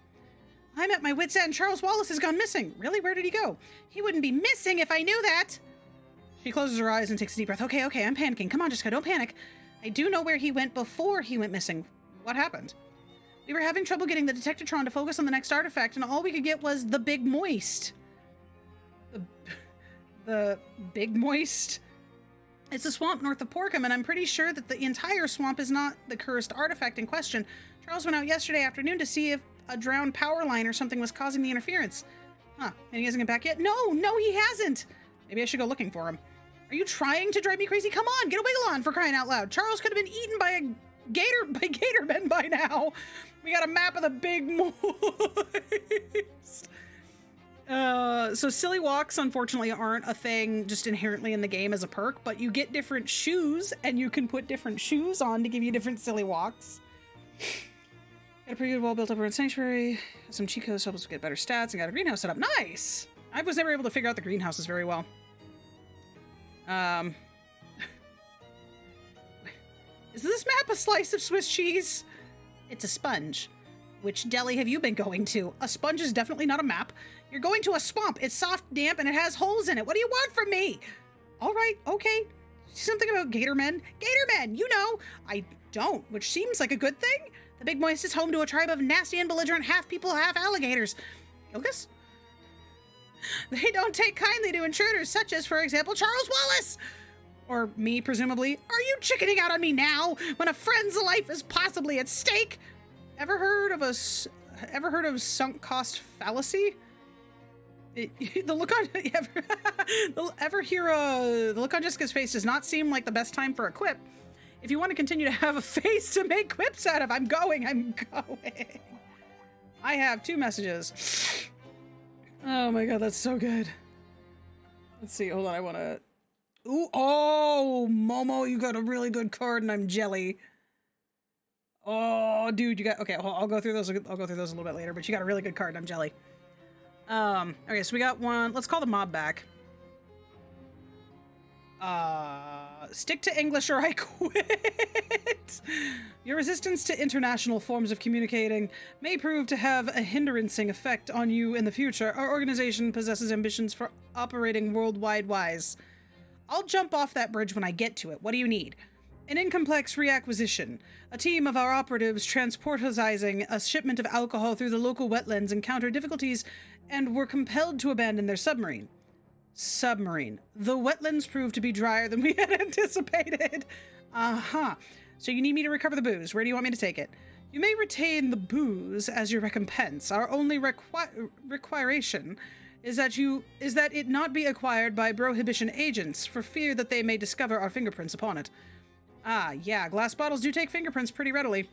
S1: I'm at my wit's end. Charles Wallace has gone missing. Really? Where did he go? He wouldn't be missing if I knew that. She closes her eyes and takes a deep breath. Okay, I'm panicking. Come on, Jessica, don't panic. I do know where he went before he went missing. What happened? We were having trouble getting the Detectatron to focus on the next artifact, and all we could get was the Big Moist. The Big Moist? It's a swamp north of Porkham, and I'm pretty sure that the entire swamp is not the cursed artifact in question. Charles went out yesterday afternoon to see if a drowned power line or something was causing the interference. Huh, and he hasn't come back yet? No, he hasn't! Maybe I should go looking for him. Are you trying to drive me crazy? Come on, get a wiggle on, for crying out loud. Charles could have been eaten by gatormen by now. We got a map of the Big Moist. So silly walks, unfortunately, aren't a thing just inherently in the game as a perk, but you get different shoes, and you can put different shoes on to give you different silly walks. Got a pretty good wall built up around Sanctuary. Some cheat codes help us get better stats, and got a greenhouse set up. Nice! I was never able to figure out the greenhouses very well. Is this map a slice of Swiss cheese? It's a sponge. Which deli have you been going to? A sponge is definitely not a map. You're going to a swamp. It's soft, damp, and it has holes in it. What do you want from me? All right, okay. Something about gatormen. Gatormen, you know. I don't, which seems like a good thing. The Big Moist is home to a tribe of nasty and belligerent half people, half alligators. Gilgus? They don't take kindly to intruders, such as, for example, Charles Wallace. Or me, presumably. Are you chickening out on me now, when a friend's life is possibly at stake? Ever heard of sunk cost fallacy? The look on the look on Jessica's face does not seem like the best time for a quip. If you want to continue to have a face to make quips out of, I'm going. I have 2 messages. Oh my god, that's so good. Let's see, hold on, I want to... Ooh, oh, Momo, you got a really good card and I'm jelly. Oh, dude, you got... Okay, I'll go through those a little bit later, but you got a really good card and I'm jelly. Okay, so we got one. Let's call the mob back. Stick to English or I quit. Your resistance to international forms of communicating may prove to have a hinderancing effect on you in the future. Our organization possesses ambitions for operating worldwide wise. I'll jump off that bridge when I get to it. What do you need? An incomplex reacquisition. A team of our operatives transportizing a shipment of alcohol through the local wetlands encountered difficulties and were compelled to abandon their submarine. The wetlands proved to be drier than we had anticipated. So you need me to recover the booze. Where do you want me to take it? You may retain the booze as your recompense. Our only requiration is that it not be acquired by prohibition agents for fear that they may discover our fingerprints upon it. Yeah, glass bottles do take fingerprints pretty readily.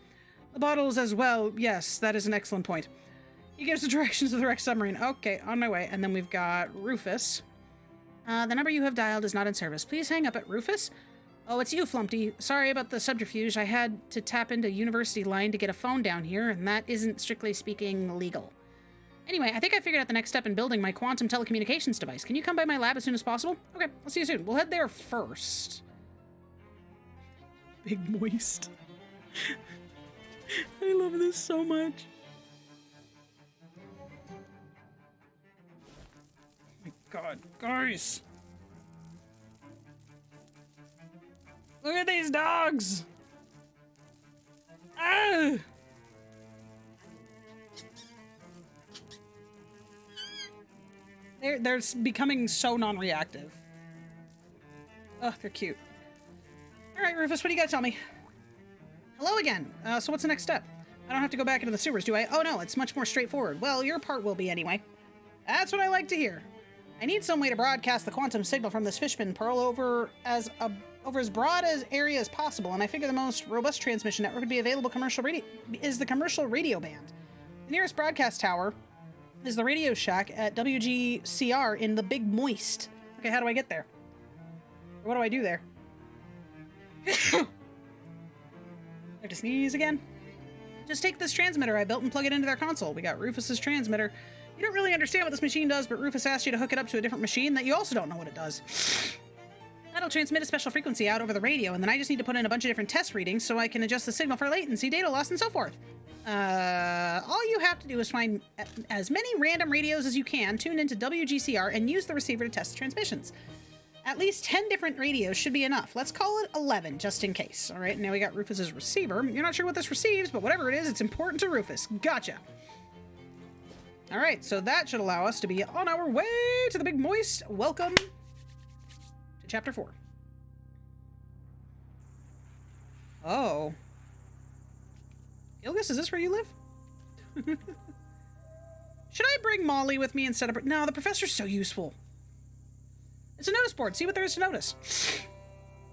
S1: The bottles as well, yes, that is an excellent point. He gives the directions of the wrecked submarine. Okay, on my way. And then we've got Rufus. The number you have dialed is not in service. Please hang up at Rufus. Oh, it's you, Flumpty. Sorry about the subterfuge. I had to tap into University Line to get a phone down here, and that isn't, strictly speaking, legal. Anyway, I think I figured out the next step in building my quantum telecommunications device. Can you come by my lab as soon as possible? Okay, I'll see you soon. We'll head there first. Big Moist. I love this so much. Oh my god, guys! Look at these dogs! Ah! They're becoming so non-reactive. Oh, they're cute. Alright, Rufus, what do you gotta tell me? Hello again. So what's the next step? I don't have to go back into the sewers, do I? Oh no, it's much more straightforward. Well, your part will be anyway. That's what I like to hear. I need some way to broadcast the quantum signal from this fishman pearl over as broad as area as possible, and I figure the most robust transmission network would be available is the commercial radio band. The nearest broadcast tower is the Radio Shack at WGCR in the Big Moist. Okay, how do I get there? Or what do I do there? I have to sneeze again. Just take this transmitter I built and plug it into their console. We got Rufus's transmitter. You don't really understand what this machine does, but Rufus asked you to hook it up to a different machine that you also don't know what it does. That'll transmit a special frequency out over the radio, and then I just need to put in a bunch of different test readings so I can adjust the signal for latency, data loss, and so forth. All you have to do is find as many random radios as you can, tune into WGCR, and use the receiver to test the transmissions. At least 10 different radios should be enough. Let's call it 11, just in case. All right, now we got Rufus's receiver. You're not sure what this receives, but whatever it is, it's important to Rufus. Gotcha. All right, so that should allow us to be on our way to the Big Moist. Welcome to Chapter 4. Oh. Ilgus, is this where you live? Should I bring Molly with me instead of... No, the professor's so useful. It's a notice board. See what there is to notice.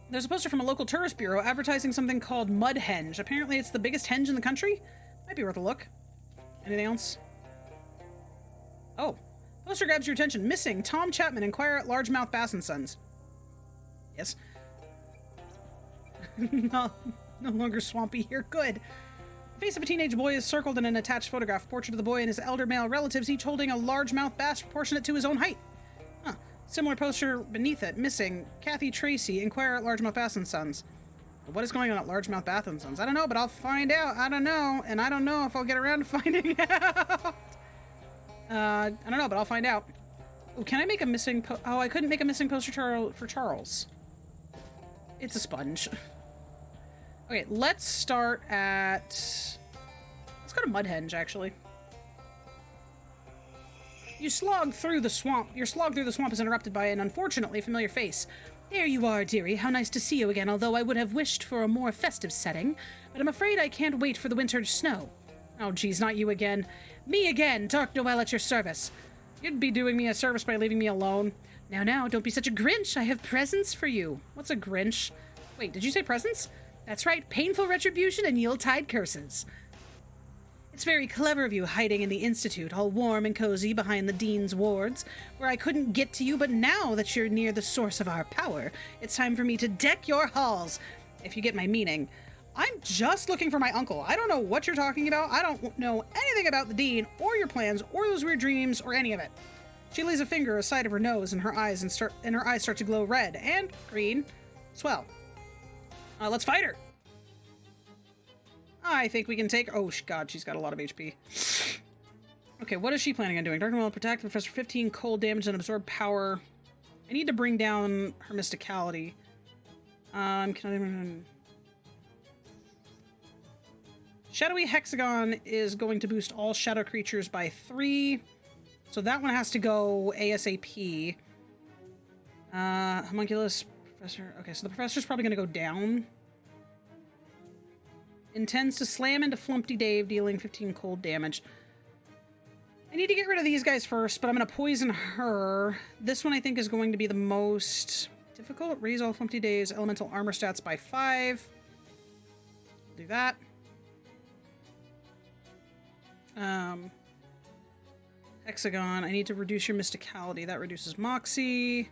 S1: There's a poster from a local tourist bureau advertising something called Mudhenge. Apparently it's the biggest henge in the country. Might be worth a look. Anything else? Oh. Poster grabs your attention. Missing. Tom Chapman, Inquirer at Largemouth Bass and Sons. Yes. No longer swampy here. Good. The face of a teenage boy is circled in an attached photograph. Portrait of the boy and his elder male relatives, each holding a largemouth bass proportionate to his own height. Huh. Similar poster beneath it. Missing. Kathy Tracy, Inquirer at Largemouth Bass and Sons. What is going on at Largemouth Bass and Sons? I don't know, but I'll find out. I don't know, and I don't know if I'll get around to finding out. I don't know, but I'll find out. Oh, can I make a missing oh, I couldn't make a missing poster for Charles. It's a sponge. Okay, let's start at... Let's go to Mudhenge, actually. Your slog through the swamp is interrupted by an unfortunately familiar face. There you are, dearie. How nice to see you again, although I would have wished for a more festive setting. But I'm afraid I can't wait for the winter snow. Oh, geez, not you again. Me again, Dark Noel at your service. You'd be doing me a service by leaving me alone. Now, don't be such a Grinch. I have presents for you. What's a Grinch? Wait, did you say presents? That's right, painful retribution and Yuletide curses. It's very clever of you hiding in the Institute, all warm and cozy behind the Dean's wards, where I couldn't get to you, but now that you're near the source of our power, it's time for me to deck your halls, if you get my meaning. I'm just looking for my uncle. I don't know what you're talking about. I don't know anything about the Dean, or your plans, or those weird dreams, or any of it. She lays a finger aside of her nose and her eyes start to glow red and green. Swell. Let's fight her. I think we can take... Oh, God, she's got a lot of HP. Okay, what is she planning on doing? Dark Noel will protect the Professor 15 cold damage and absorb power. I need to bring down her mysticality. Shadowy Hexagon is going to boost all shadow creatures by 3. So that one has to go ASAP. Homunculus... Professor. Okay, so the professor's probably going to go down. Intends to slam into Flumpty Dave, dealing 15 cold damage. I need to get rid of these guys first, but I'm going to poison her. This one I think is going to be the most difficult. Raise all Flumpty Dave's elemental armor stats by 5. Do that. Hexagon. I need to reduce your mysticality. That reduces Moxie.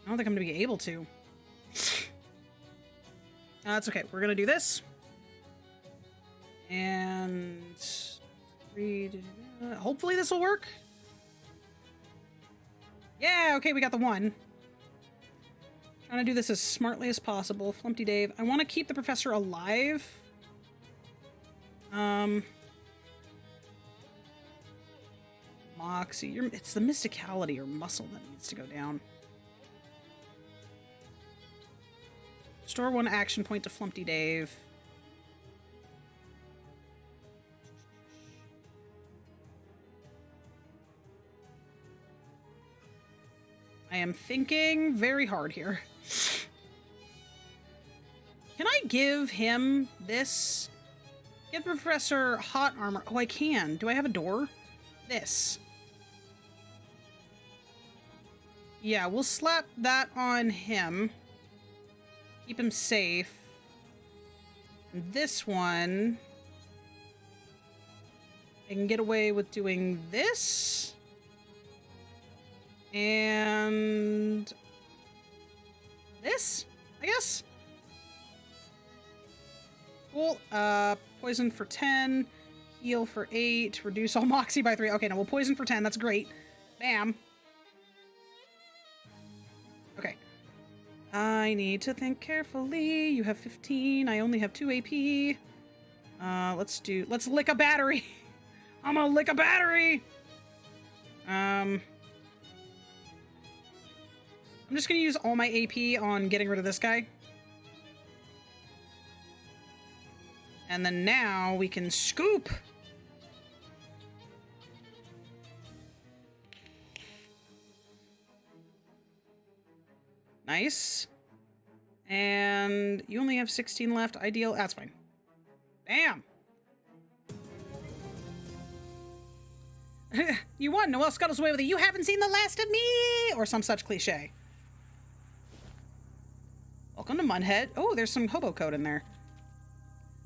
S1: I don't think I'm going to be able to. That's okay. We're going to do this. And... hopefully this will work. Yeah, okay, we got the one. Trying to do this as smartly as possible. Flumpty Dave. I want to keep the professor alive. Moxie. It's the mysticality or muscle that needs to go down. Store 1 action point to Flumpty Dave. I am thinking very hard here. Can I give him this? Give the Professor hot armor. Oh, I can. Do I have a door? This. Yeah, we'll slap that on him. Keep him safe. And this one... I can get away with doing this. And... this, I guess? Cool. Poison for 10. Heal for 8. Reduce all Moxie by 3. Okay, no, we'll poison for 10. That's great. Bam. Okay. I need to think carefully. You have 15. I only have 2 AP. Let's lick a battery. I'm gonna lick a battery. I'm just going to use all my AP on getting rid of this guy. And then now we can scoop. Nice. And you only have 16 left. Ideal. That's fine. Bam. You won. Noelle scuttles away with a "you haven't seen the last of me" or some such cliche. Welcome to Mudhenge. Oh, there's some hobo code in there.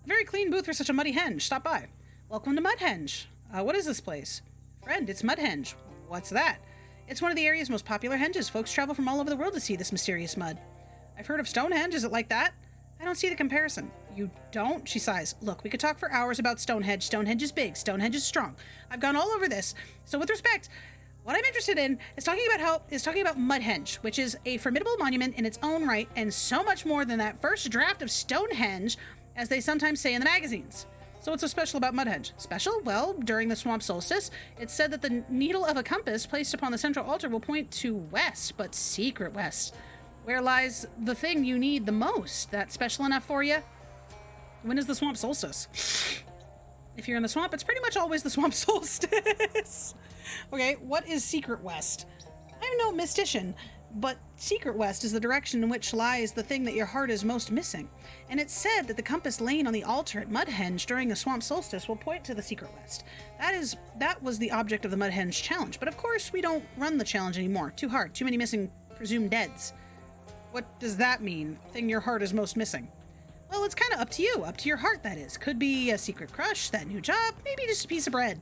S1: A very clean booth for such a muddy henge. Stop by. Welcome to Mudhenge. What is this place? Friend, it's Mudhenge. What's that? It's one of the area's most popular henges. Folks travel from all over the world to see this mysterious mud. I've heard of Stonehenge. Is it like that? I don't see the comparison. You don't? She sighs. Look, we could talk for hours about Stonehenge. Stonehenge is big. Stonehenge is strong. I've gone all over this. So with respect, what I'm interested in is talking about Mudhenge, which is a formidable monument in its own right, and so much more than that first draft of Stonehenge, as they sometimes say in the magazines. So what's so special about Mudhenge? Special? Well, during the swamp solstice, it's said that the needle of a compass placed upon the central altar will point to west, but secret west. Where lies the thing you need the most? That special enough for you? When is the swamp solstice? If you're in the swamp, it's pretty much always the swamp solstice. Okay, what is secret west? I'm no mystician, but secret west is the direction in which lies the thing that your heart is most missing. And it's said that the compass laying on the altar at Mudhenge during the swamp solstice will point to the secret west. That was the object of the Mudhenge challenge, but of course we don't run the challenge anymore. Too hard, too many missing presumed deads. What does that mean? Thing your heart is most missing? Well, it's kind of up to you. Up to your heart, that is. Could be a secret crush, that new job, maybe just a piece of bread.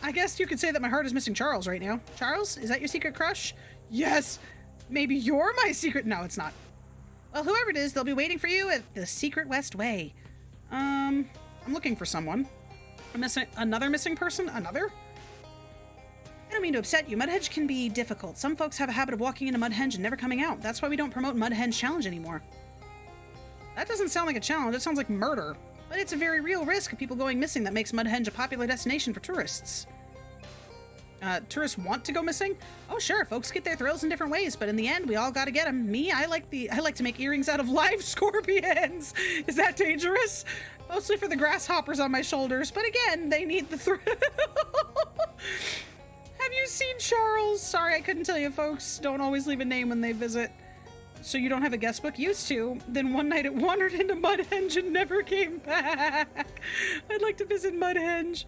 S1: I guess you could say that my heart is missing Charles right now. Charles, is that your secret crush? Yes! Maybe you're my secret... No, it's not. Well, whoever it is, they'll be waiting for you at the Secret West Way. I'm looking for someone. Another missing person? Another? I don't mean to upset you. Mudhenge can be difficult. Some folks have a habit of walking into Mudhenge and never coming out. That's why we don't promote Mudhenge Challenge anymore. That doesn't sound like a challenge. It sounds like murder. But it's a very real risk of people going missing that makes Mudhenge a popular destination for tourists. Tourists want to go missing? Oh, sure. Folks get their thrills in different ways, but in the end, we all gotta get them. Me, I like to make earrings out of live scorpions. Is that dangerous? Mostly for the grasshoppers on my shoulders, but again, they need the thrill. Have you seen Charles? Sorry, I couldn't tell you, folks. Don't always leave a name when they visit. So you don't have a guest book? Used to. Then one night it wandered into Mudhenge and never came back. I'd like to visit Mudhenge.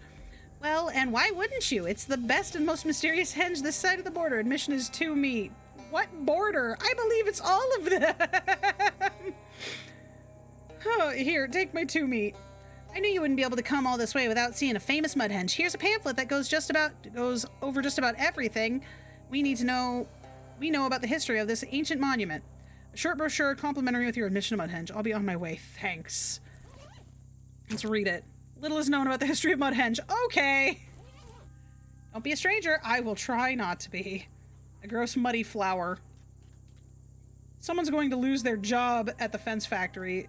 S1: Well, and why wouldn't you? It's the best and most mysterious henge this side of the border. Admission is 2 meat. What border? I believe it's all of them. Oh, here, take my 2 meat. I knew you wouldn't be able to come all this way without seeing a famous Mudhenge. Here's a pamphlet that goes over just about everything we know about the history of this ancient monument. A short brochure complimentary with your admission to Mudhenge. I'll be on my way. Thanks. Let's read it. Little is known about the history of Mudhenge. Okay. Don't be a stranger. I will try not to be. A gross muddy flower. Someone's going to lose their job at the fence factory.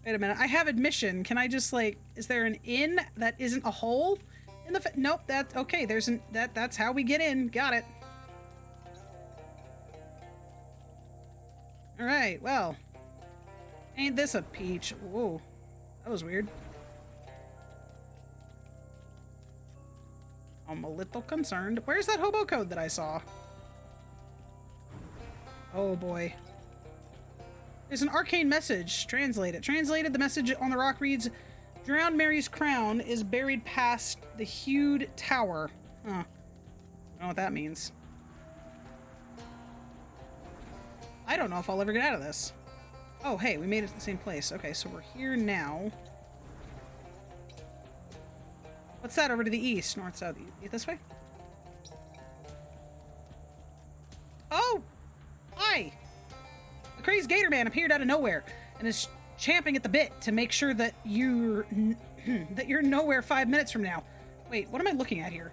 S1: Wait a minute. I have admission. Can I just, like, is there an inn that isn't a hole in the nope, okay, that's how we get in. Got it. Alright, well. Ain't this a peach? Whoa. That was weird. I'm a little concerned. Where's that hobo code that I saw? Oh boy. There's an arcane message. Translate it. Translated, the message on the rock reads, "Drowned Mary's crown is buried past the hewed tower." Huh. I don't know what that means. I don't know if I'll ever get out of this. Oh, hey, we made it to the same place. Okay, so we're here now. What's that over to the east? North, south, east. This way? Oh! Hi! A crazed gator man appeared out of nowhere and is champing at the bit to make sure that you're nowhere 5 minutes from now. Wait, what am I looking at here?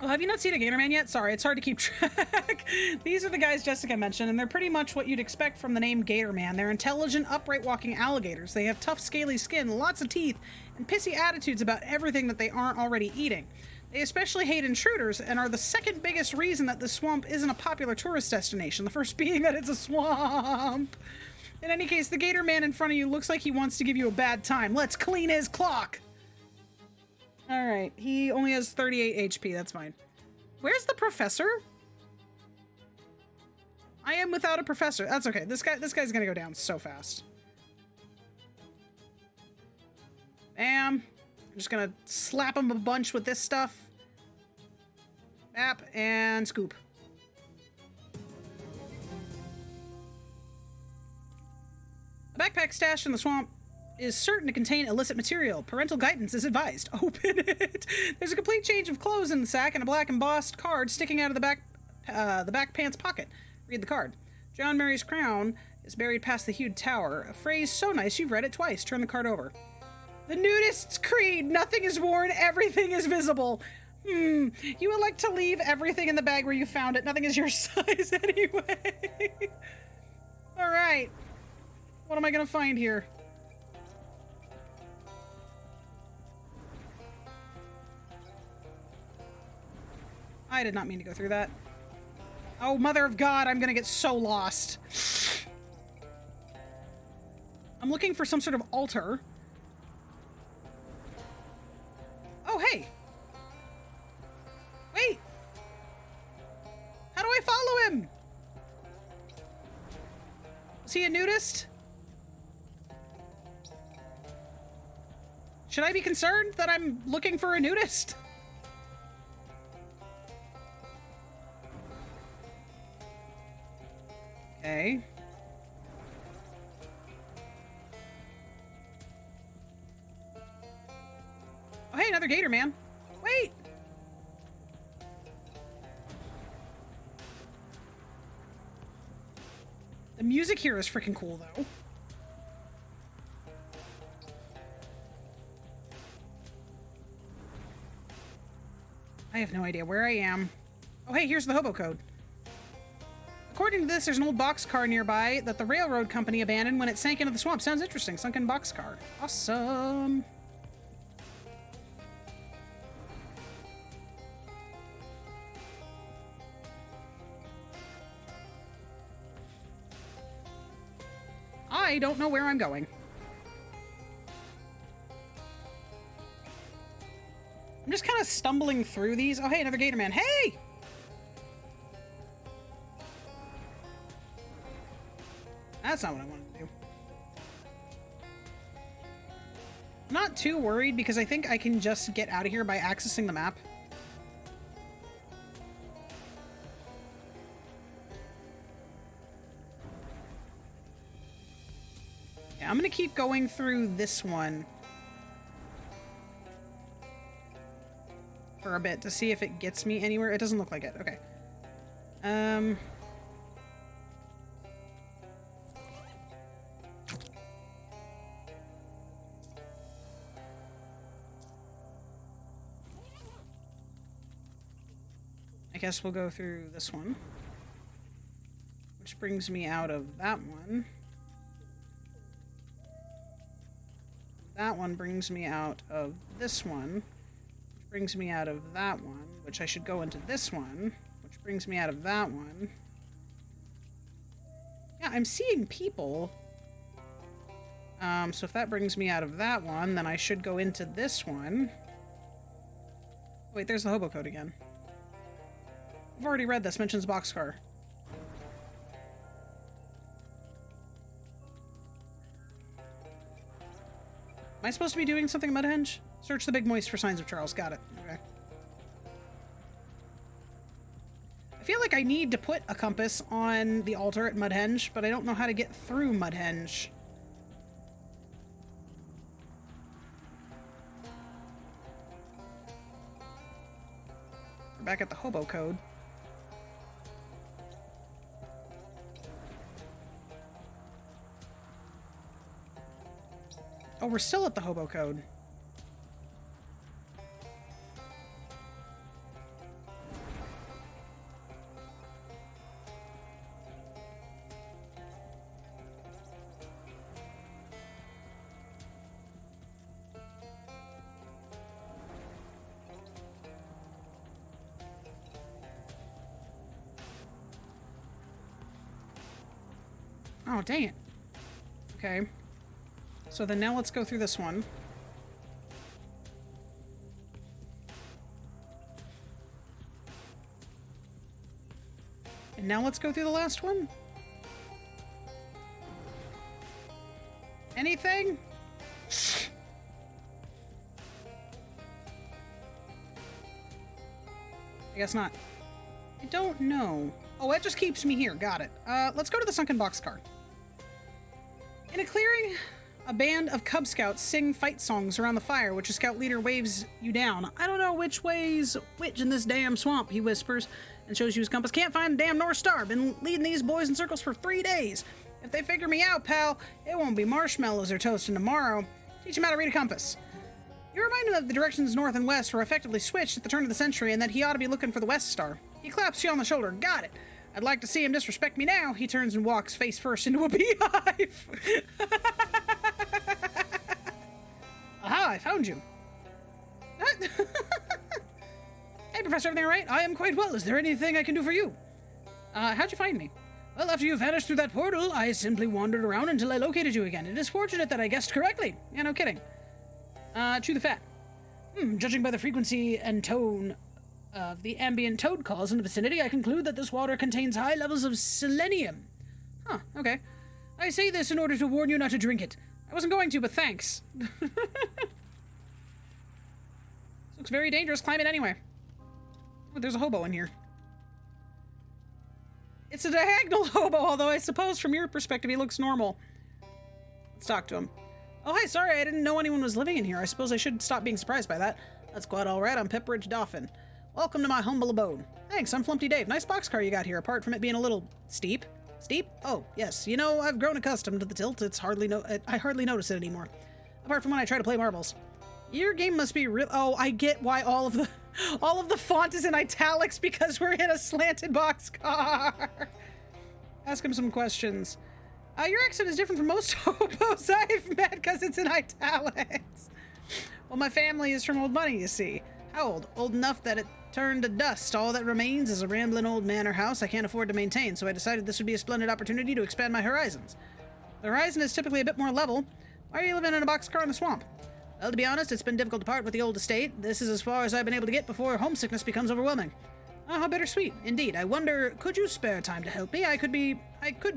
S1: Oh, have you not seen a gator man yet? Sorry, it's hard to keep track. These are the guys Jessica mentioned, and they're pretty much what you'd expect from the name Gator Man. They're intelligent, upright walking alligators. They have tough, scaly skin, lots of teeth, and pissy attitudes about everything that they aren't already eating. They especially hate intruders and are the second biggest reason that this swamp isn't a popular tourist destination, the first being that it's a swamp. In any case, the gator man in front of you looks like he wants to give you a bad time. Let's clean his clock! Alright, he only has 38 HP, that's fine. Where's the professor? I am without a professor. That's okay. This guy's gonna go down so fast. Bam. I'm just gonna slap him a bunch with this stuff. Bap and scoop. A backpack stashed in the swamp is certain to contain illicit material. Parental guidance is advised. Open it. There's a complete change of clothes in the sack and a black embossed card sticking out of the back pants pocket. Read the card. John Mary's crown is buried past the huge tower. A phrase so nice you've read it twice. Turn the card over. The nudist's creed. Nothing is worn. Everything is visible. You would like to leave everything in the bag where you found it. Nothing is your size anyway. All right. What am I going to find here? I did not mean to go through that. Oh, mother of God, I'm going to get so lost. I'm looking for some sort of altar. Oh, hey. Wait. How do I follow him? Is he a nudist? Should I be concerned that I'm looking for a nudist? Okay. Oh, hey, another gator man. Wait. The music here is freaking cool, though. I have no idea where I am. Oh, hey, here's the hobo code. According to this, there's an old boxcar nearby that the railroad company abandoned when it sank into the swamp. Sounds interesting. Sunken boxcar. Awesome. I don't know where I'm going. I'm just kind of stumbling through these. Oh, hey, another gator man. Hey! That's not what I wanted to do. I'm not too worried because I think I can just get out of here by accessing the map. Yeah, I'm gonna keep going through this one for a bit to see if it gets me anywhere. It doesn't look like it. Okay. I guess we'll go through this one, which brings me out of that one. That one brings me out of this one, which brings me out of that one, which I should go into this one, which brings me out of that one. Yeah, I'm seeing people. So if that brings me out of that one, then I should go into this one. Wait, there's the hobo code again. I've already read this. Mentions boxcar. Am I supposed to be doing something, Mudhenge? Search the Big Moist for signs of Charles. Got it. Okay. I feel like I need to put a compass on the altar at Mudhenge, but I don't know how to get through Mudhenge. We're back at the hobo code. Oh, we're still at the hobo code. Oh, dang it. Okay. So then now let's go through this one. And now let's go through the last one. Anything? I guess not. I don't know. Oh, that just keeps me here. Got it. Let's go to the sunken boxcar. In a clearing, a band of Cub Scouts sing fight songs around the fire, which a scout leader waves you down. I don't know which way's which in this damn swamp, he whispers, and shows you his compass. Can't find a damn North Star. Been leading these boys in circles for 3 days. If they figure me out, pal, it won't be marshmallows they're toasting tomorrow. Teach them how to read a compass. You remind him that the directions north and west were effectively switched at the turn of the century and that he ought to be looking for the West Star. He claps you on the shoulder. Got it. I'd like to see him disrespect me now. He turns and walks face first into a beehive. Aha, I found you. Hey, Professor, everything all right? I am quite well. Is there anything I can do for you? How'd you find me? Well, after you vanished through that portal, I simply wandered around until I located you again. It is fortunate that I guessed correctly. Yeah, no kidding. Chew the fat. Judging by the frequency and tone of the ambient toad calls in the vicinity, I conclude that this water contains high levels of selenium. Huh, okay. I say this in order to warn you not to drink it. I wasn't going to, but thanks. This looks very dangerous. Climb it anyway. Oh, there's a hobo in here. It's a diagonal hobo, although I suppose from your perspective he looks normal. Let's talk to him. Oh, hi, sorry, I didn't know anyone was living in here. I suppose I should stop being surprised by that. That's quite all right. I'm Pepperidge Dolphin. Welcome to my humble abode. Thanks, I'm Flumpty Dave. Nice boxcar you got here, apart from it being a little steep. Steep? Oh, yes. You know, I've grown accustomed to the tilt. I hardly notice it anymore. Apart from when I try to play marbles. Your game must be real. Oh, I get why all of the font is in italics because we're in a slanted boxcar. Ask him some questions. Your accent is different from most hobos I've met because it's in italics. Well, my family is from old money, you see. How old? Old enough that it turned to dust. All that remains is a rambling old manor house I can't afford to maintain, so I decided this would be a splendid opportunity to expand my horizons. The horizon is typically a bit more level. Why are you living in a boxcar in the swamp? Well, to be honest, it's been difficult to part with the old estate. This is as far as I've been able to get before homesickness becomes overwhelming. Oh, how bittersweet. Indeed. I wonder, could you spare time to help me? I could be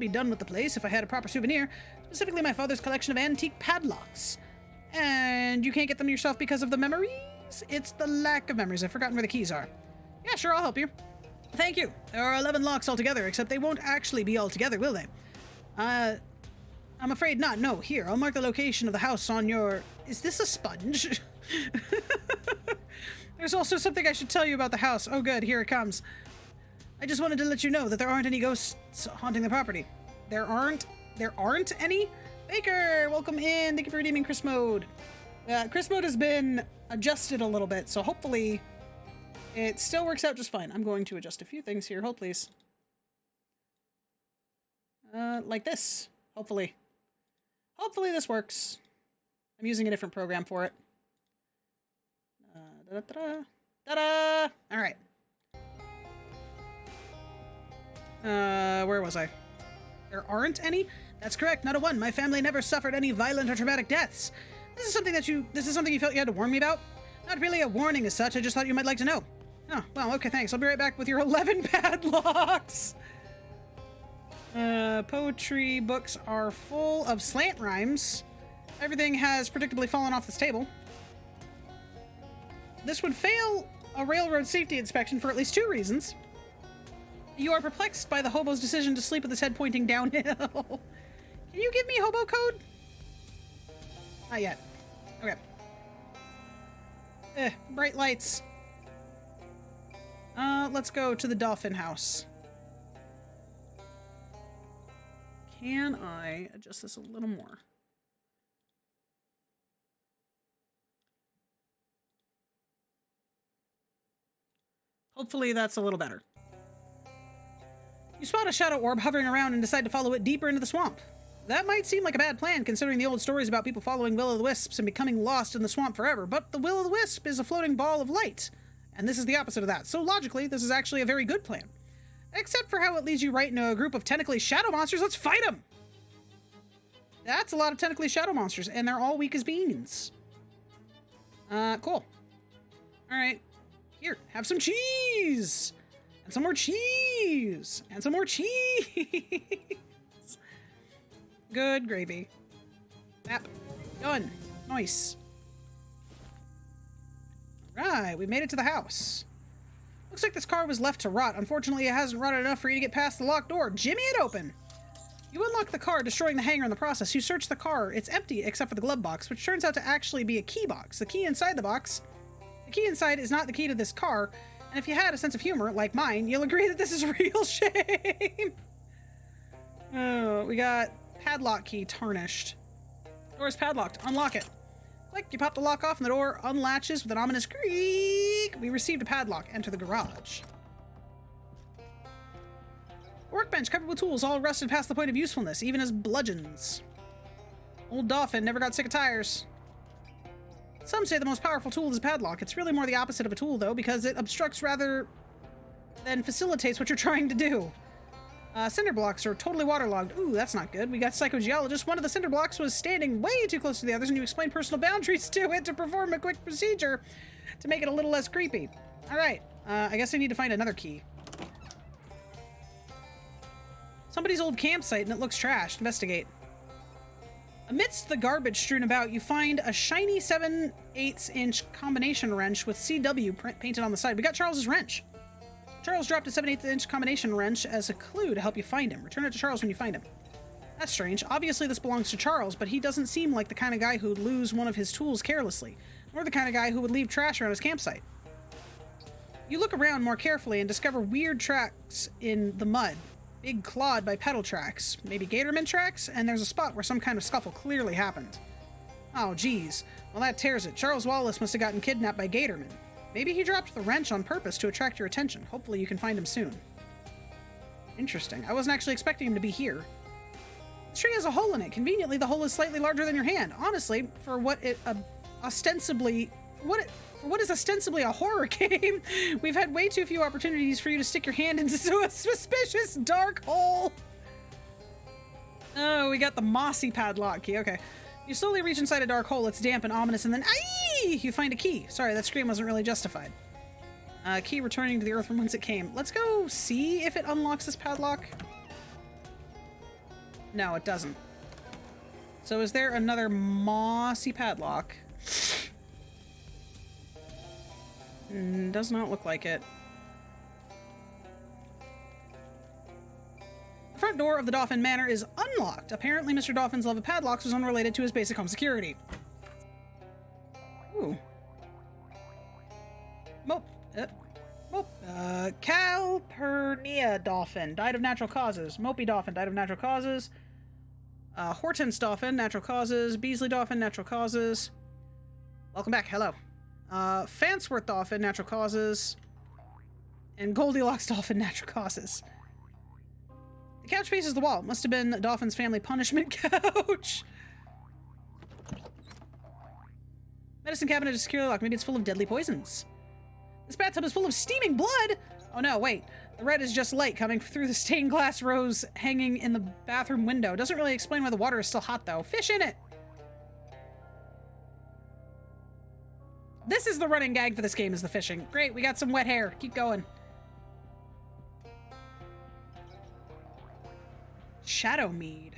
S1: done with the place if I had a proper souvenir, specifically my father's collection of antique padlocks. And you can't get them yourself because of the memories? It's the lack of memories. I've forgotten where the keys are. Yeah, sure, I'll help you. Thank you. There are 11 locks altogether, except they won't actually be all together, will they? I'm afraid not. No, here, I'll mark the location of the house on your... Is this a sponge? There's also something I should tell you about the house. Oh good, here it comes. I just wanted to let you know that there aren't any ghosts haunting the property. There aren't any? Baker, welcome in. Thank you for redeeming Chris Mode. Chris Mode has been adjusted a little bit, so hopefully it still works out just fine. I'm going to adjust a few things here. Hold please. Like this. Hopefully. Hopefully this works. I'm using a different program for it. Ta-da! Ta-da! All right. Where was I? There aren't any? That's correct, not a one. My family never suffered any violent or traumatic deaths. This is something you felt you had to warn me about? Not really a warning as such, I just thought you might like to know. Oh, well, okay, thanks. I'll be right back with your 11 padlocks. Poetry books are full of slant rhymes. Everything has predictably fallen off this table. This would fail a railroad safety inspection for at least 2 reasons. You are perplexed by the hobo's decision to sleep with his head pointing downhill. Can you give me hobo code? Not yet. Okay. Bright lights. Let's go to the dolphin house. Can I adjust this a little more? Hopefully that's a little better. You spot a shadow orb hovering around and decide to follow it deeper into the swamp. That might seem like a bad plan, considering the old stories about people following will-o'-the-wisps and becoming lost in the swamp forever, but the will-o'-the-wisp is a floating ball of light, and this is the opposite of that, so logically, this is actually a very good plan. Except for how it leads you right into a group of tentacly shadow monsters. Let's fight them! That's a lot of tentacly shadow monsters, and they're all weak as beans. Cool. Alright. Here, have some cheese! And some more cheese! And some more cheese! Good gravy. Map. Done. Nice. Right, we made it to the house. Looks like this car was left to rot. Unfortunately, it hasn't rotted enough for you to get past the locked door. Jimmy it open! You unlock the car, destroying the hangar in the process. You search the car. It's empty except for the glove box, which turns out to actually be a key box. The key inside the box. The key inside is not the key to this car, and if you had a sense of humor, like mine, you'll agree that this is a real shame. Oh, we got padlock key tarnished. Door is padlocked. Unlock it. Click, you pop the lock off and the door unlatches with an ominous creak. We received a padlock. Enter the garage. Workbench covered with tools, all rusted past the point of usefulness, even as bludgeons. Old Dolphin never got sick of tires. Some say the most powerful tool is a padlock. It's really more the opposite of a tool, though, because it obstructs rather than facilitates what you're trying to do. Cinder blocks are totally waterlogged. Ooh, that's not good. We got psychogeologist. One of the cinder blocks was standing way too close to the others, and you explained personal boundaries to it to perform a quick procedure to make it a little less creepy. All right. I guess I need to find another key. Somebody's old campsite, and it looks trashed. Investigate. Amidst the garbage strewn about, you find a shiny 7/8" combination wrench with CW painted on the side. We got Charles's wrench. Charles dropped a 7/8" combination wrench as a clue to help you find him. Return it to Charles when you find him. That's strange. Obviously this belongs to Charles, but he doesn't seem like the kind of guy who'd lose one of his tools carelessly, nor the kind of guy who would leave trash around his campsite. You look around more carefully and discover weird tracks in the mud. Big clawed by pedal tracks. Maybe Gatorman tracks? And there's a spot where some kind of scuffle clearly happened. Oh, geez. Well, that tears it. Charles Wallace must have gotten kidnapped by Gatorman. Maybe he dropped the wrench on purpose to attract your attention. Hopefully you can find him soon. Interesting. I wasn't actually expecting him to be here. This tree has a hole in it. Conveniently, the hole is slightly larger than your hand. Honestly, for what is ostensibly a horror game, we've had way too few opportunities for you to stick your hand into a suspicious dark hole. Oh, we got the mossy padlock key. Okay. You slowly reach inside a dark hole. It's damp and ominous, and then you find a key. Sorry, that scream wasn't really justified. Key returning to the earth from whence it came. Let's go see if it unlocks this padlock. No, it doesn't. So is there another mossy padlock? Does not look like it. The front door of the Dolphin Manor is unlocked. Apparently, Mr. Dolphin's love of padlocks was unrelated to his basic home security. Ooh. Calpurnia Dolphin died of natural causes. Mopey Dolphin died of natural causes. Hortense Dolphin, natural causes. Beasley Dolphin, natural causes. Welcome back. Hello. Fansworth Dolphin, natural causes. And Goldilocks Dolphin, natural causes. The couch faces the wall. It must have been Dolphin's family punishment couch. Medicine cabinet is securely locked. Maybe it's full of deadly poisons. This bathtub is full of steaming blood! Oh no, wait. The red is just light coming through the stained glass rose hanging in the bathroom window. Doesn't really explain why the water is still hot, though. Fish in it! This is the running gag for this game, is the fishing. Great, we got some wet hair. Keep going. Shadow mead.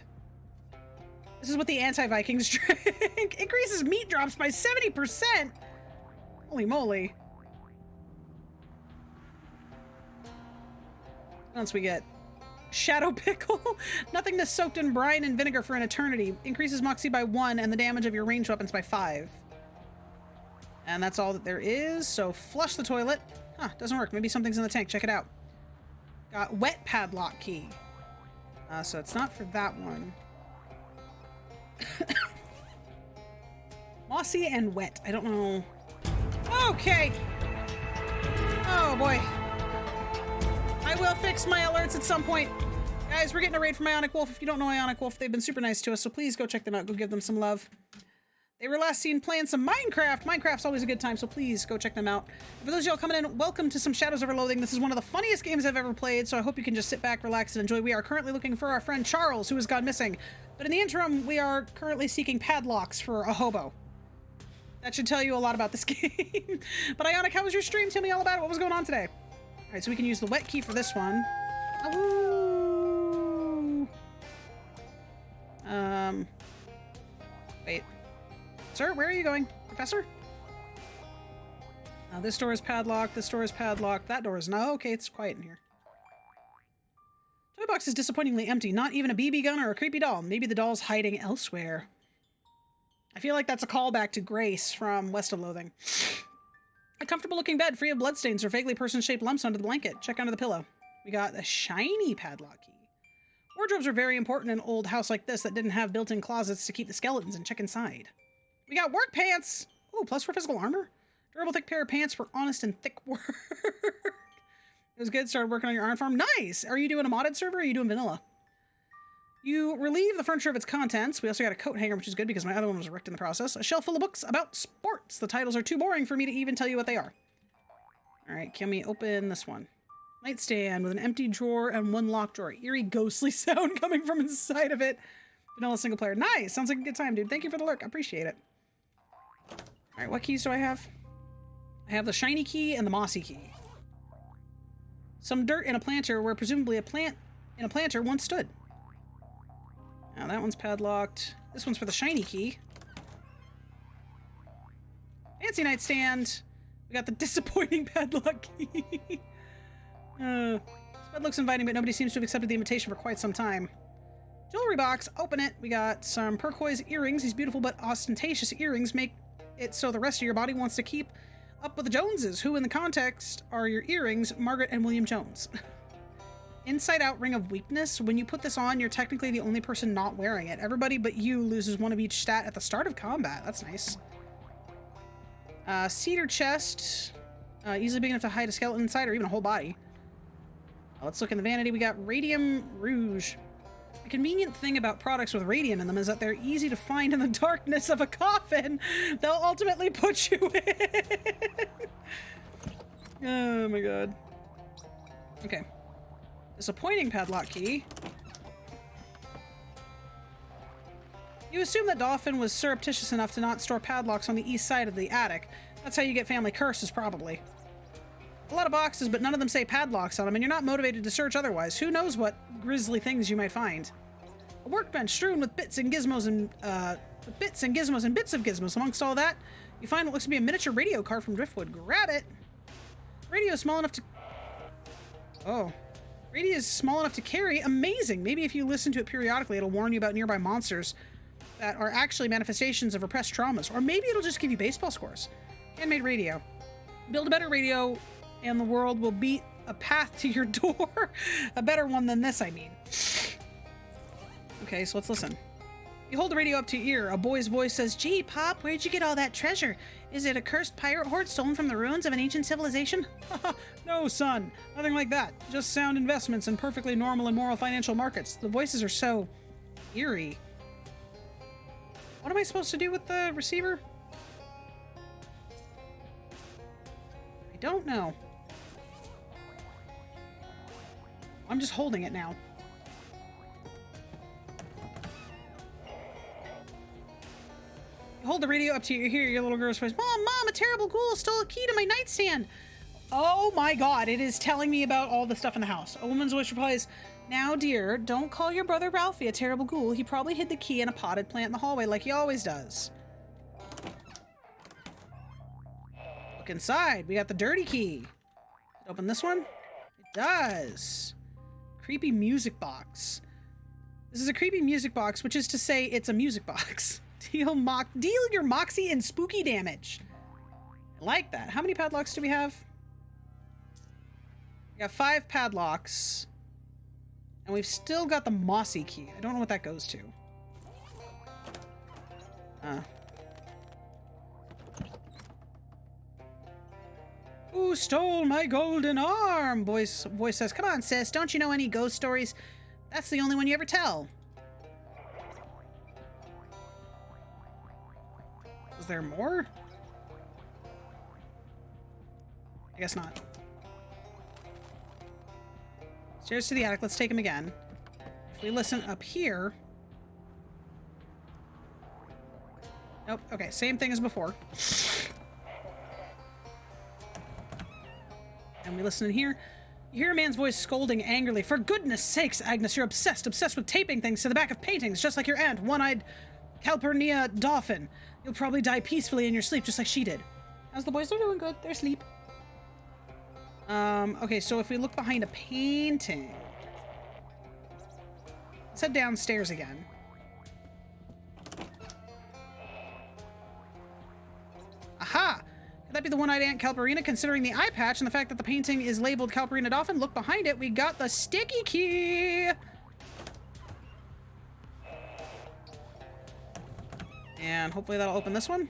S1: This is what the anti-Vikings drink. Increases meat drops by 70%! Holy moly. What else we get? Shadow pickle. Nothingness soaked in brine and vinegar for an eternity. Increases moxie by 1 and the damage of your ranged weapons by 5. And that's all that there is, so flush the toilet. Huh, doesn't work. Maybe something's in the tank. Check it out. Got wet padlock key. So it's not for that one. Mossy and wet. I don't know. Okay. Oh boy. I will fix my alerts at some point. Guys, we're getting a raid from Ionic Wolf. If you don't know Ionic Wolf, they've been super nice to us, so please go check them out. Go give them some love. They were last seen playing some Minecraft. Minecraft's always a good time, so please go check them out. And for those of y'all coming in, welcome to some Shadows Over Loathing. This is one of the funniest games I've ever played, so I hope you can just sit back, relax, and enjoy. We are currently looking for our friend Charles, who has gone missing. But in the interim, we are currently seeking padlocks for a hobo. That should tell you a lot about this game. But Ionic, how was your stream? Tell me all about it. What was going on today? All right, so we can use the wet key for this one. Ooh. Wait. Sir, where are you going? Professor? This door is padlocked. This door is padlocked. That door is no. Okay, it's quiet in here. Toy box is disappointingly empty. Not even a BB gun or a creepy doll. Maybe the doll's hiding elsewhere. I feel like that's a callback to Grace from West of Loathing. A comfortable-looking bed free of bloodstains or vaguely person-shaped lumps under the blanket. Check under the pillow. We got a shiny padlock key. Wardrobes are very important in an old house like this that didn't have built-in closets to keep the skeletons and check inside. We got work pants! Ooh, plus for physical armor? Durable thick pair of pants for honest and thick work. It was good. Started working on your iron farm. Nice! Are you doing a modded server or are you doing vanilla? You relieve the furniture of its contents. We also got a coat hanger, which is good because my other one was wrecked in the process. A shelf full of books about sports. The titles are too boring for me to even tell you what they are. Alright, can we open this one? Nightstand with an empty drawer and one locked drawer. Eerie ghostly sound coming from inside of it. Vanilla single player. Nice! Sounds like a good time, dude. Thank you for the lurk. I appreciate it. Alright, what keys do I have? I have the shiny key and the mossy key. Some dirt in a planter where presumably a plant in a planter once stood. Now that one's padlocked. This one's for the shiny key. Fancy nightstand. We got the disappointing padlock key. This bed looks inviting, but nobody seems to have accepted the invitation for quite some time. Jewelry box. Open it. We got some turquoise earrings. These beautiful but ostentatious earrings make it so the rest of your body wants to keep up with the Joneses, who in the context are your earrings, Margaret and William Jones. Inside out ring of weakness. When you put this on, you're technically the only person not wearing it. Everybody but you loses one of each stat at the start of combat. That's nice. Cedar chest. Easily big enough to hide a skeleton inside or even a whole body. Let's look in the vanity. We got radium rouge. The convenient thing about products with radium in them is that they're easy to find in the darkness of a coffin. They'll ultimately put you in. Oh my god. Okay. Disappointing padlock key. You assume that Dolphin was surreptitious enough to not store padlocks on the east side of the attic. That's how you get family curses, probably. A lot of boxes, but none of them say padlocks on them, and you're not motivated to search otherwise. Who knows what grisly things you might find? A workbench strewn with bits and gizmos and bits of gizmos. Amongst all that, you find what looks to be a miniature radio card from Driftwood. Grab it. Radio is small enough to... Oh. Radio is small enough to carry. Amazing. Maybe if you listen to it periodically, it'll warn you about nearby monsters that are actually manifestations of repressed traumas. Or maybe it'll just give you baseball scores. Handmade radio. Build a better radio, and the world will beat a path to your door. A better one than this, I mean. Okay, so let's listen. You hold the radio up to your ear. A boy's voice says, "Gee, Pop, where'd you get all that treasure? Is it a cursed pirate horde stolen from the ruins of an ancient civilization?" No, son. Nothing like that. Just sound investments in perfectly normal and moral financial markets. The voices are so eerie. What am I supposed to do with the receiver? I don't know. I'm just holding it now. Hold the radio up to your ear, your little girl's voice. Mom, a terrible ghoul stole a key to my nightstand. Oh my god, it is telling me about all the stuff in the house. A woman's voice replies, "Now, dear, don't call your brother Ralphie a terrible ghoul. He probably hid the key in a potted plant in the hallway like he always does." Look inside. We got the dirty key. Open this one? It does. Creepy music box. This is a creepy music box, which is to say it's a music box. Deal your moxie and spooky damage. I like that. How many padlocks do we have? We got 5 padlocks. And we've still got the mossy key. I don't know what that goes to. Who stole my golden arm? Voice says, "Come on, sis. Don't you know any ghost stories? That's the only one you ever tell." there more? I guess not. Stairs to the attic. Let's take him again. If we listen up here... Nope. Okay, same thing as before. And we listen in here. You hear a man's voice scolding angrily. For goodness sakes, Agnes, you're obsessed with taping things to the back of paintings, just like your aunt, one-eyed Calpurnia Dolphin. You'll probably die peacefully in your sleep, just like she did. How's the boys? They're doing good. They're asleep. Okay, so if we look behind a painting... Let's head downstairs again. Aha! Could that be the one-eyed Aunt Calpurnia? Considering the eye patch and the fact that the painting is labeled Calpurnia Dolphin, look behind it. We got the sticky key! And hopefully that'll open this one.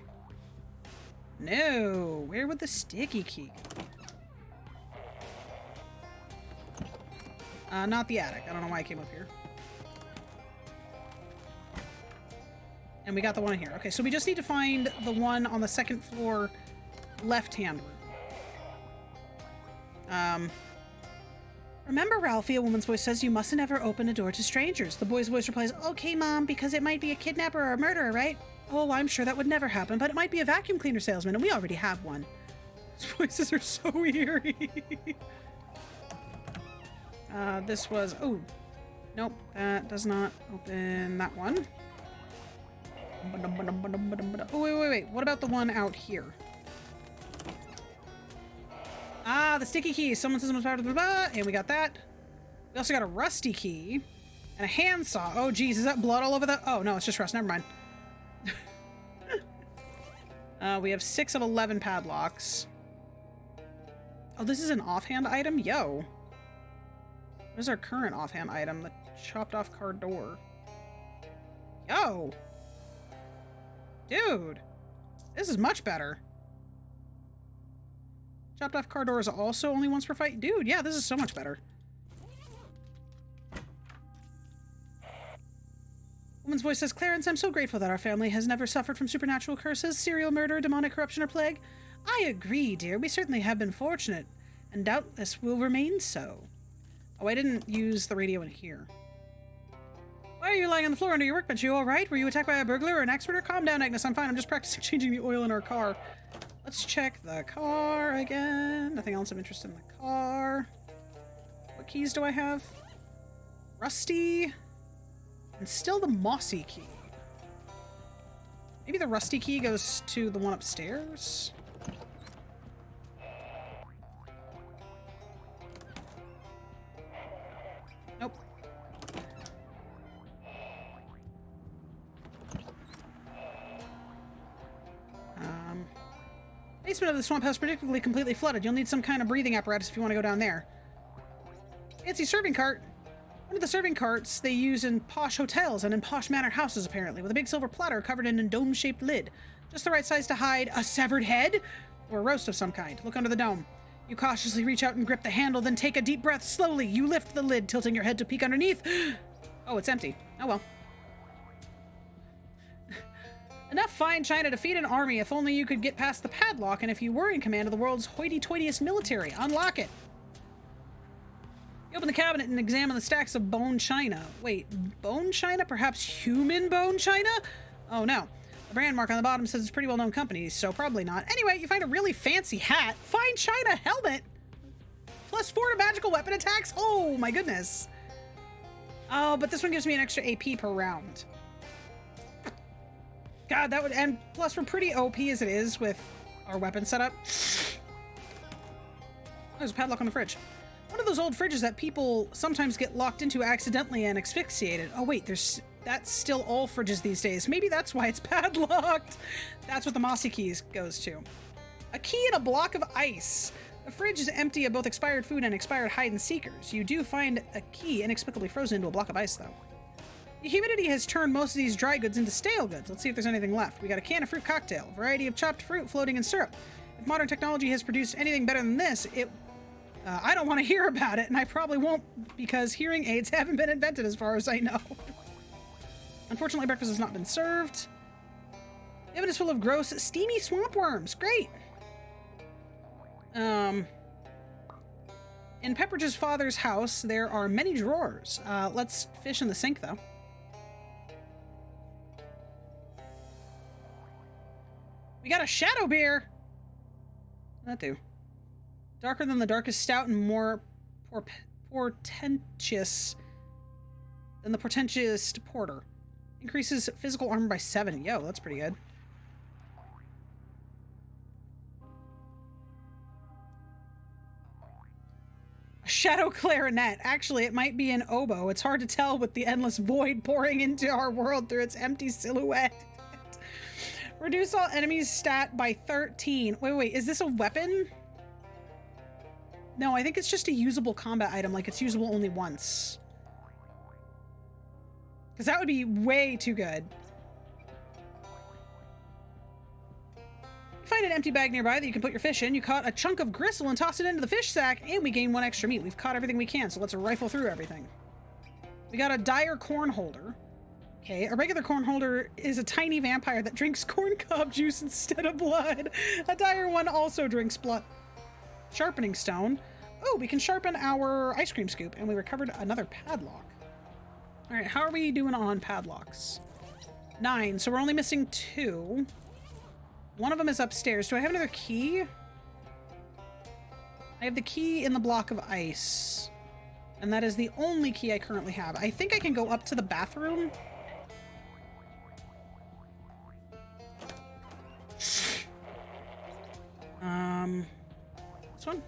S1: No! Where would the sticky key go? Not the attic. I don't know why I came up here. And we got the one in here. Okay, so we just need to find the one on the second floor left-hand room. Remember, Ralphie, a woman's voice says you mustn't ever open a door to strangers. The boy's voice replies, okay, Mom, because it might be a kidnapper or a murderer, right? Oh, I'm sure that would never happen, but it might be a vacuum cleaner salesman, and we already have one. His voices are so eerie. This was... Oh. Nope, that does not open that one. Oh, wait. What about the one out here? Ah, the sticky key. Someone says, and we got that. We also got a rusty key and a handsaw. Oh, geez. Is that blood all over that? Oh, no, it's just rust. Never mind. We have 6 of 11 padlocks. Oh, this is an offhand item? Yo. What is our current offhand item? The chopped off car door. Yo. Dude. This is much better. Chopped off car door is also only once per fight. Dude, yeah, this is so much better. Woman's voice says, Clarence, I'm so grateful that our family has never suffered from supernatural curses, serial murder, demonic corruption, or plague. I agree, dear. We certainly have been fortunate, and doubtless will remain so. Oh, I didn't use the radio in here. Why are you lying on the floor under your workbench? Are you alright? Were you attacked by a burglar or an expert? Calm down, Agnes. I'm fine. I'm just practicing changing the oil in our car. Let's check the car again. Nothing else of interest in the car. What keys do I have? Rusty. And still the mossy key. Maybe the rusty key goes to the one upstairs? Nope. Basement of the swamp house predictably completely flooded. You'll need some kind of breathing apparatus if you want to go down there. Fancy serving cart. One of the serving carts they use in posh hotels and in posh manor houses, apparently, with a big silver platter covered in a dome-shaped lid. Just the right size to hide a severed head or a roast of some kind. Look under the dome. You cautiously reach out and grip the handle, then take a deep breath. Slowly, you lift the lid, tilting your head to peek underneath. Oh, it's empty. Oh well. Enough fine china to feed an army if only you could get past the padlock and if you were in command of the world's hoity-toityest military. Unlock it. You open the cabinet and examine the stacks of bone china. Wait, bone china? Perhaps human bone china? Oh no. The brand mark on the bottom says it's a pretty well-known company, so probably not. Anyway, you find a really fancy hat, fine china helmet, plus 4 to magical weapon attacks. Oh my goodness. Oh, but this one gives me an extra AP per round. God, that would... And plus, we're pretty OP as it is with our weapon setup. There's a padlock on the fridge. One of those old fridges that people sometimes get locked into accidentally and asphyxiated. Oh, wait, that's still all fridges these days. Maybe that's why it's padlocked. That's what the mossy keys goes to. A key and a block of ice. The fridge is empty of both expired food and expired hide-and-seekers. You do find a key inexplicably frozen into a block of ice, though. The humidity has turned most of these dry goods into stale goods. Let's see if there's anything left. We got a can of fruit cocktail, variety of chopped fruit floating in syrup. If modern technology has produced anything better than this, I don't want to hear about it, and I probably won't because hearing aids haven't been invented as far as I know. Unfortunately, breakfast has not been served. Haven is full of gross, steamy swamp worms. Great. In Pepperidge's father's house, there are many drawers. Let's fish in the sink, though. We got a shadow beer. That do. Darker than the darkest stout and more portentous than the portentous porter. Increases physical armor by 7. Yo, that's pretty good. A shadow clarinet. Actually, it might be an oboe. It's hard to tell with the endless void pouring into our world through its empty silhouette. Reduce all enemies stat by 13. Wait, is this a weapon? No, I think it's just a usable combat item, like it's usable only once. Because that would be way too good. Find an empty bag nearby that you can put your fish in. You caught a chunk of gristle and tossed it into the fish sack, and we gain 1 extra meat. We've caught everything we can, so let's rifle through everything. We got a dire corn holder. Okay, a regular corn holder is a tiny vampire that drinks corn cob juice instead of blood. A dire one also drinks blood. Sharpening stone. Oh, we can sharpen our ice cream scoop, and we recovered another padlock. All right, how are we doing on padlocks? 9, so we're only missing 2. One of them is upstairs. Do I have another key? I have the key in the block of ice, and that is the only key I currently have. I think I can go up to the bathroom. This one?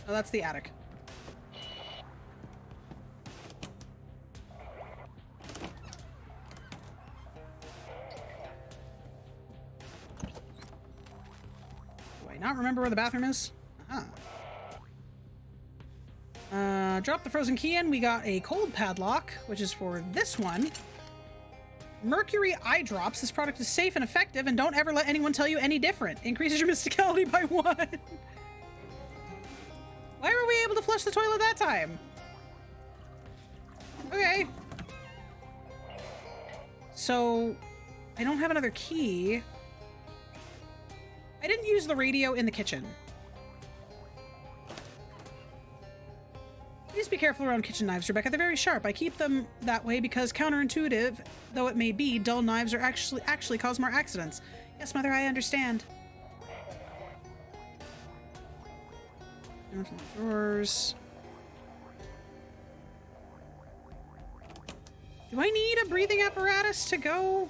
S1: Oh, that's the attic. Do I not remember where the bathroom is? Drop the frozen key in. We got a cold padlock, which is for this one. Mercury eye drops. This product is safe and effective, and don't ever let anyone tell you any different. Increases your mysticality by 1. Why were we able to flush the toilet that time? Okay. So, I don't have another key. I didn't use the radio in the kitchen. Please be careful around kitchen knives, Rebecca. They're very sharp. I keep them that way because, counterintuitive though it may be, dull knives are actually cause more accidents. Yes, Mother, I understand. Drawers. Do I need a breathing apparatus to go?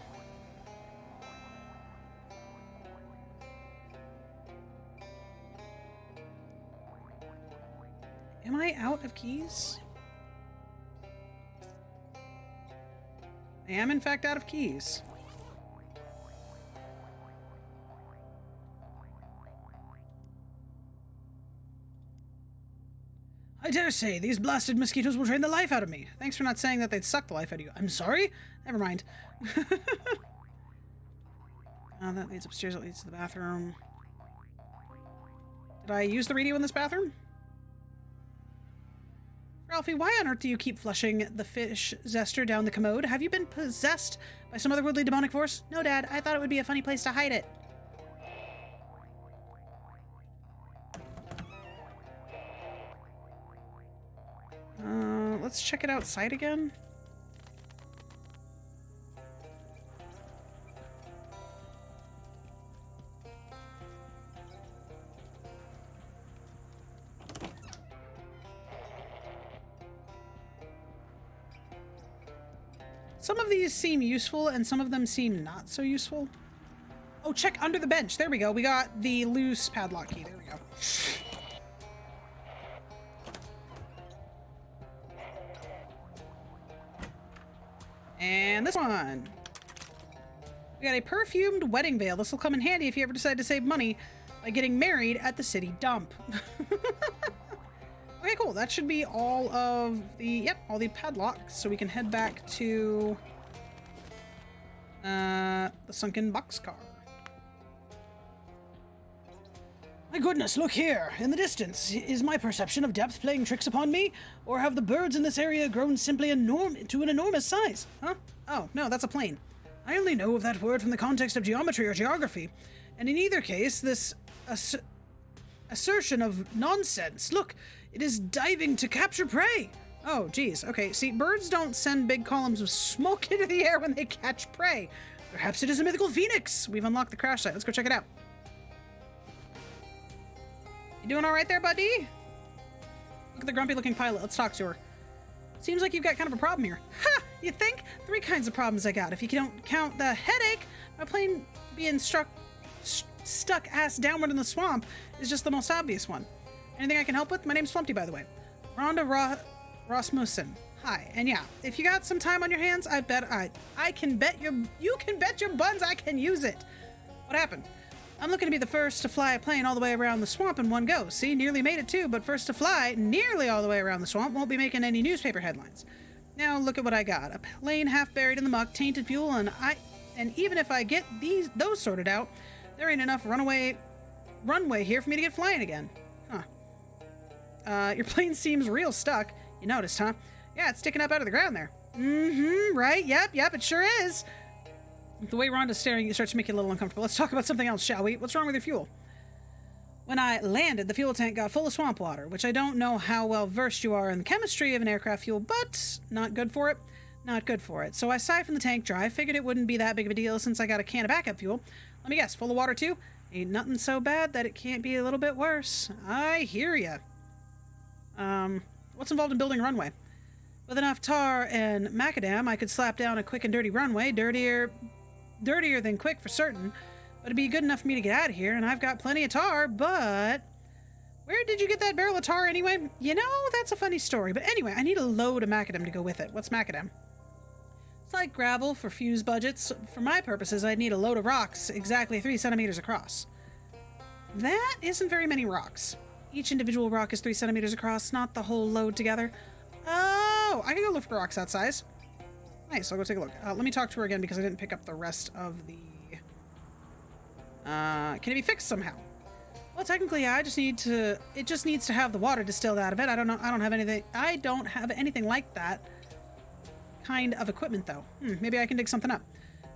S1: Am I out of keys? I am, in fact, out of keys. I dare say these blasted mosquitoes will drain the life out of me. Thanks for not saying that they'd suck the life out of you. I'm sorry? Never mind. That leads upstairs. That leads to the bathroom. Did I use the radio in this bathroom? Ralphie, why on earth do you keep flushing the fish zester down the commode? Have you been possessed by some otherworldly demonic force? No, Dad. I thought it would be a funny place to hide it. Let's check it outside again. Some of these seem useful and some of them seem not so useful. Oh, check under the bench. There we go. We got the loose padlock key. There we go. And this one. We got a perfumed wedding veil. This will come in handy if you ever decide to save money by getting married at the city dump. Okay, cool. That should be all of the, yep, all the padlocks. So we can head back to the sunken boxcar. My goodness, look here. In the distance. Is my perception of depth playing tricks upon me? Or have the birds in this area grown simply to an enormous size? Huh? Oh, no, that's a plane. I only know of that word from the context of geometry or geography, and in either case, this assertion of nonsense. Look, it is diving to capture prey. Oh, geez. Okay, see, birds don't send big columns of smoke into the air when they catch prey. Perhaps it is a mythical phoenix. We've unlocked the crash site. Let's go check it out. You doing all right there, buddy? Look at the grumpy-looking pilot. Let's talk to her. Seems like you've got kind of a problem here. Ha! You think? 3 kinds of problems I got. If you don't count the headache, my plane being stuck ass downward in the swamp is just the most obvious one. Anything I can help with? My name's Flumpty, by the way. Rhonda Rasmussen. Hi. And yeah, if you got some time on your hands, I can bet you can bet your buns I can use it. What happened? I'm looking to be the first to fly a plane all the way around the swamp in one go. See, nearly made it too, but first to fly nearly all the way around the swamp won't be making any newspaper headlines. Now look at what I got. A plane half buried in the muck, tainted fuel, and even if I get those sorted out, there ain't enough runway here for me to get flying again. Huh. Your plane seems real stuck. You noticed, huh? Yeah, it's sticking up out of the ground there. Mm-hmm, right? Yep, it sure is. The way Rhonda's staring, it starts to make you a little uncomfortable. Let's talk about something else, shall we? What's wrong with your fuel? When I landed, the fuel tank got full of swamp water, which I don't know how well versed you are in the chemistry of an aircraft fuel, but not good for it. Not good for it. So I siphoned the tank dry. Figured it wouldn't be that big of a deal since I got a can of backup fuel. Let me guess, full of water too? Ain't nothing so bad that it can't be a little bit worse. I hear ya. What's involved in building a runway? With enough tar and macadam, I could slap down a quick and dirty runway. Dirtier than quick for certain, but it'd be good enough for me to get out of here, and I've got plenty of tar, but where did you get that barrel of tar anyway? You know, that's a funny story, but anyway, I need a load of macadam to go with it. What's macadam? It's like gravel for fuse budgets. For my purposes, I'd need a load of rocks exactly 3 centimeters across. That isn't very many rocks. Each individual rock is 3 centimeters across, not the whole load together. Oh, I can go look for rocks that size. Nice, I'll go take a look. Let me talk to her again because I didn't pick up the rest of the... can it be fixed somehow? Well, technically, yeah, it just needs to have the water distilled out of it. I don't have anything like that kind of equipment, though. Maybe I can dig something up.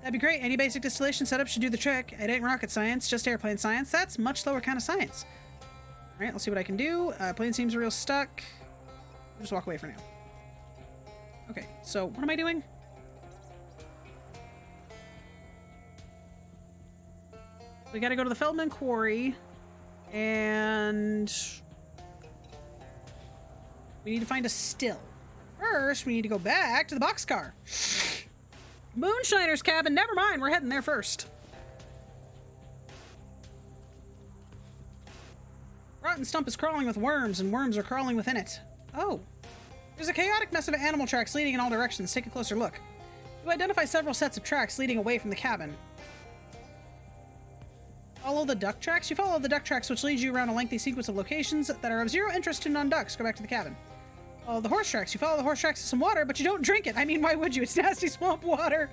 S1: That'd be great. Any basic distillation setup should do the trick. It ain't rocket science, just airplane science. That's much lower kind of science. All right, let's see what I can do. Plane seems real stuck. I'll just walk away for now. Okay, so what am I doing? We gotta go to the Feldman Quarry, and we need to find a still. First, we need to go back to the boxcar. Moonshiner's cabin. Never mind, we're heading there first. Rotten stump is crawling with worms, and worms are crawling within it. Oh. There's a chaotic mess of animal tracks leading in all directions. Take a closer look. You identify several sets of tracks leading away from the cabin. Follow the duck tracks? You follow the duck tracks, which leads you around a lengthy sequence of locations that are of zero interest to non-ducks. Go back to the cabin. Follow the horse tracks. You follow the horse tracks to some water, but you don't drink it. I mean, why would you? It's nasty swamp water.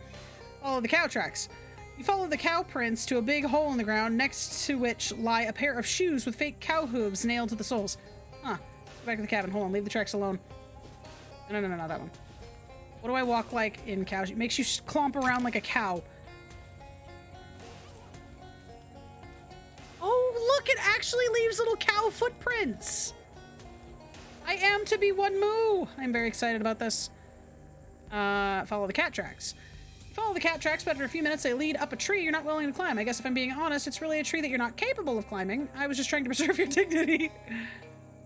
S1: Follow the cow tracks. You follow the cow prints to a big hole in the ground, next to which lie a pair of shoes with fake cow hooves nailed to the soles. Huh. Go back to the cabin. Hold on. Leave the tracks alone. No, not that one. What do I walk like in cow? It makes you clomp around like a cow. Oh, look! It actually leaves little cow footprints! I am to be one moo! I'm very excited about this. Follow the cat tracks. You follow the cat tracks, but after a few minutes they lead up a tree you're not willing to climb. I guess if I'm being honest, it's really a tree that you're not capable of climbing. I was just trying to preserve your dignity.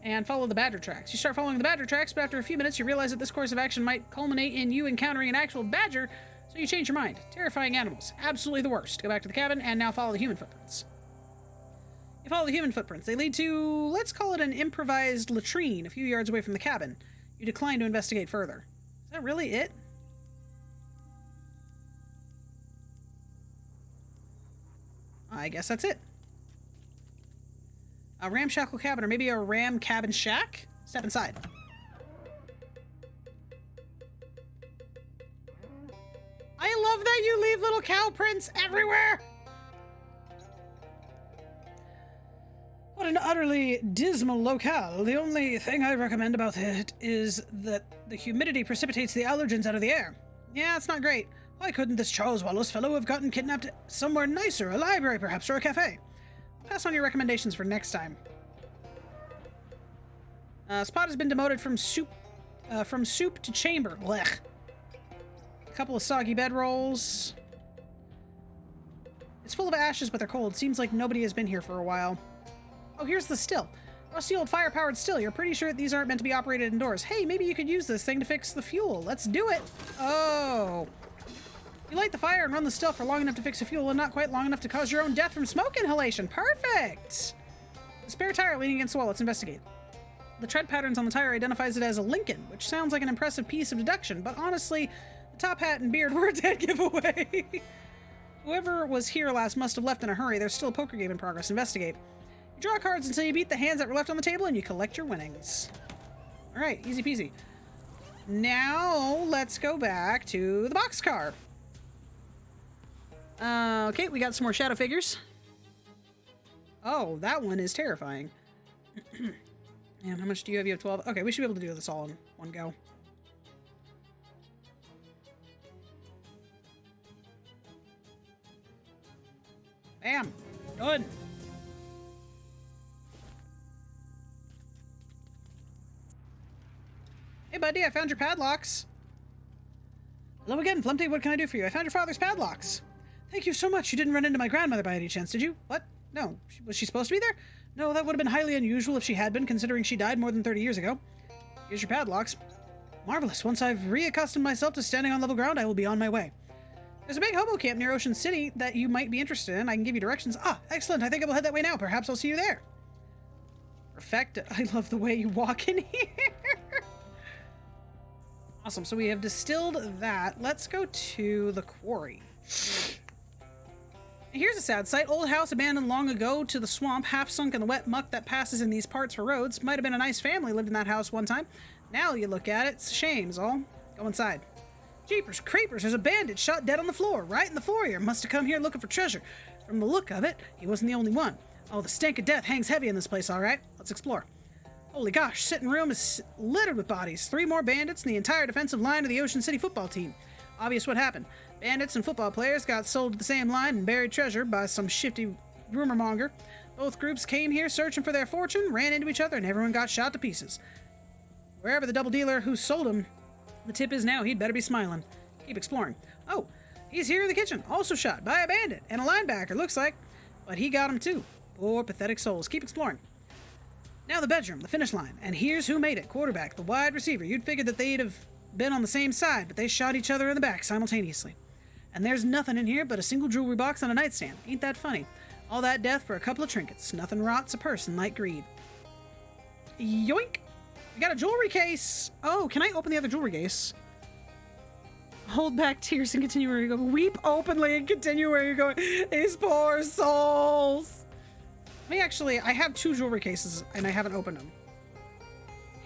S1: And follow the badger tracks. You start following the badger tracks, but after a few minutes you realize that this course of action might culminate in you encountering an actual badger, so you change your mind. Terrifying animals. Absolutely the worst. Go back to the cabin, and now follow the human footprints. You follow the human footprints. They lead to, let's call it an improvised latrine a few yards away from the cabin. You decline to investigate further. Is that really it? I guess that's it. A ramshackle cabin, or maybe a ram cabin shack? Step inside. I love that you leave little cow prints everywhere! What an utterly dismal locale. The only thing I recommend about it is that the humidity precipitates the allergens out of the air. Yeah, it's not great. Why couldn't this Charles Wallace fellow have gotten kidnapped somewhere nicer? A library, perhaps, or a cafe? Pass on your recommendations for next time. Spot has been demoted from soup to chamber. Blech. A couple of soggy bedrolls. It's full of ashes, but they're cold. Seems like nobody has been here for a while. Oh, here's the still. Rusty old fire-powered still. You're pretty sure these aren't meant to be operated indoors. Hey, maybe you could use this thing to fix the fuel. Let's do it. Oh. You light the fire and run the still for long enough to fix the fuel and not quite long enough to cause your own death from smoke inhalation. Perfect. The spare tire leaning against the wall. Let's investigate. The tread patterns on the tire identifies it as a Lincoln, which sounds like an impressive piece of deduction, but honestly, the top hat and beard were a dead giveaway. Whoever was here last must have left in a hurry. There's still a poker game in progress. Investigate. You draw cards until you beat the hands that were left on the table, and you collect your winnings. All right, easy peasy. Now, let's go back to the boxcar. Okay, we got some more shadow figures. Oh, that one is terrifying. And how much do you have? You have 12. Okay, we should be able to do this all in one go. Bam. Good. Hey, buddy, I found your padlocks. Hello again, Flumpty. What can I do for you? I found your father's padlocks. Thank you so much. You didn't run into my grandmother by any chance, did you? What? No. Was she supposed to be there? No, that would have been highly unusual if she had been, considering she died more than 30 years ago. Here's your padlocks. Marvelous. Once I've reaccustomed myself to standing on level ground, I will be on my way. There's a big hobo camp near Ocean City that you might be interested in. I can give you directions. Ah, excellent. I think I will head that way now. Perhaps I'll see you there. Perfect. I love the way you walk in here. Awesome. So we have distilled that. Let's go to the quarry. Here's a sad sight. Old house abandoned long ago to the swamp, half sunk in the wet muck that passes in these parts for roads. Might have been a nice family lived in that house one time. Now you look at it, it's a shame is all. Go inside. Jeepers creepers, there's a bandit shot dead on the floor, right in the foyer. Must have come here looking for treasure. From the look of it, he wasn't the only one. Oh, the stank of death hangs heavy in this place, all right. Let's explore. Holy gosh, sitting room is littered with bodies. 3 more bandits and the entire defensive line of the Ocean City football team. Obvious what happened. Bandits and football players got sold to the same line and buried treasure by some shifty rumor monger. Both groups came here searching for their fortune, ran into each other, and everyone got shot to pieces. Wherever the double dealer who sold him the tip is now, he'd better be smiling. Keep exploring. Oh, he's here in the kitchen, also shot by a bandit and a linebacker, looks like. But he got him too. Poor pathetic souls. Keep exploring. Now the bedroom, the finish line. And here's who made it. Quarterback, the wide receiver. You'd figured that they'd have been on the same side, but they shot each other in the back simultaneously. And there's nothing in here but a single jewelry box on a nightstand. Ain't that funny? All that death for a couple of trinkets. Nothing rots a person like greed. Yoink! We got a jewelry case! Oh, can I open the other jewelry case? Hold back tears and continue where you're going. Weep openly and continue where you're going. These poor souls! I have 2 jewelry cases and I haven't opened them.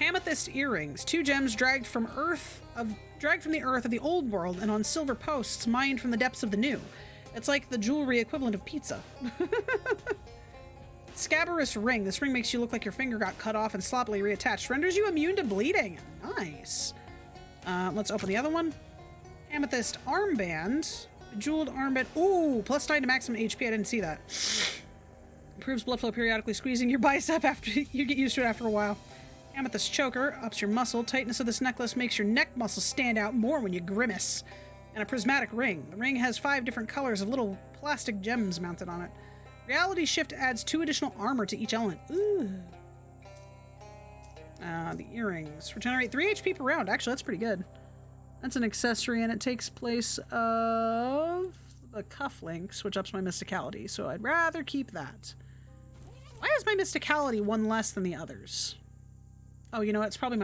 S1: Amethyst earrings. 2 gems dragged from the earth of the old world and on silver posts mined from the depths of the new. It's like the jewelry equivalent of pizza. Scabrous ring. This ring makes you look like your finger got cut off and sloppily reattached. Renders you immune to bleeding. Nice. Let's open the other one. Amethyst armband. Jeweled armband. Ooh, +9 to maximum HP. I didn't see that. Improves blood flow periodically, squeezing your bicep after you get used to it after a while. Amethyst choker ups your muscle. Tightness of this necklace makes your neck muscles stand out more when you grimace. And a prismatic ring. The ring has 5 different colors of little plastic gems mounted on it. Reality shift adds 2 additional armor to each element. Ooh. The earrings regenerate 3 HP per round. Actually, that's pretty good. That's an accessory, and it takes place of the cufflinks, which ups my mysticality. So I'd rather keep that. Why is my mysticality 1 less than the others? Oh, you know, it's probably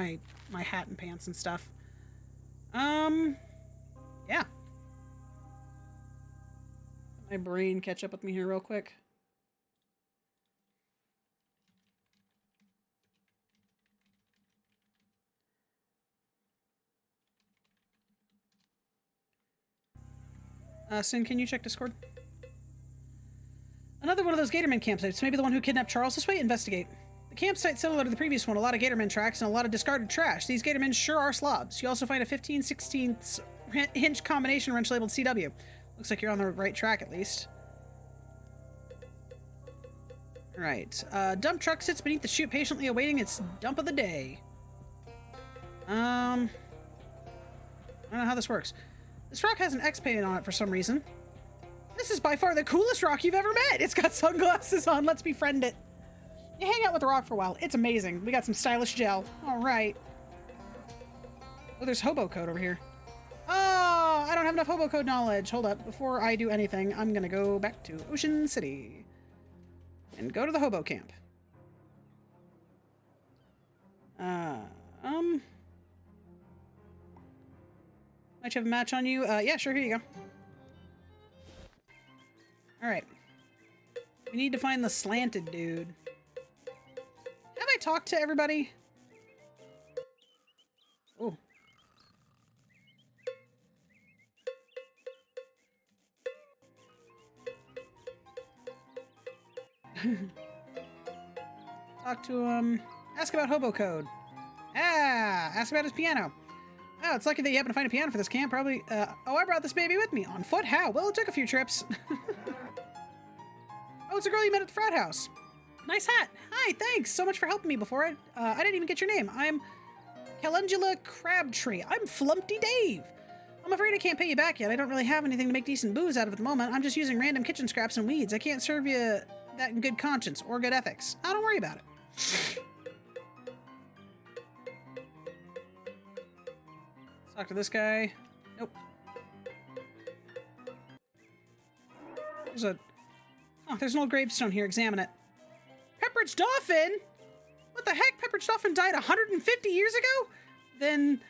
S1: my hat and pants and stuff. Yeah. My brain catch up with me here real quick. Sin, can you check Discord? Another one of those Gatorman campsites. Maybe the one who kidnapped Charles. This way, investigate. The campsite's similar to the previous one. A lot of Gatorman tracks and a lot of discarded trash. These Gatormen sure are slobs. You also find a 15/16 hinge combination wrench labeled CW. Looks like you're on the right track at least. Alright. Dump truck sits beneath the chute patiently awaiting its dump of the day. I don't know how this works. This rock has an X painted on it for some reason. This is by far the coolest rock you've ever met. It's got sunglasses on. Let's befriend it. You hang out with the rock for a while. It's amazing. We got some stylish gel. All right. Oh, there's hobo code over here. Oh, I don't have enough hobo code knowledge. Hold up. Before I do anything, I'm going to go back to Ocean City and go to the hobo camp. Might you have a match on you? Yeah, sure. Here you go. All right. We need to find the slanted dude. Have I talked to everybody? Oh. Talk to him. Ask about hobo code. Ah, ask about his piano. Oh, it's lucky that you happen to find a piano for this camp. Probably, oh, I brought this baby with me. On foot? How? Well, it took a few trips. Oh, it's a girl you met at the frat house. Nice hat. Hi, thanks so much for helping me before. I didn't even get your name. I'm Calendula Crabtree. I'm Flumpty Dave. I'm afraid I can't pay you back yet. I don't really have anything to make decent booze out of at the moment. I'm just using random kitchen scraps and weeds. I can't serve you that in good conscience or good ethics. Oh, don't worry about it. Let's talk to this guy. Nope. There's an old gravestone here. Examine it. Pepperidge Dolphin? What the heck? Pepperidge Dolphin died 150 years ago? Then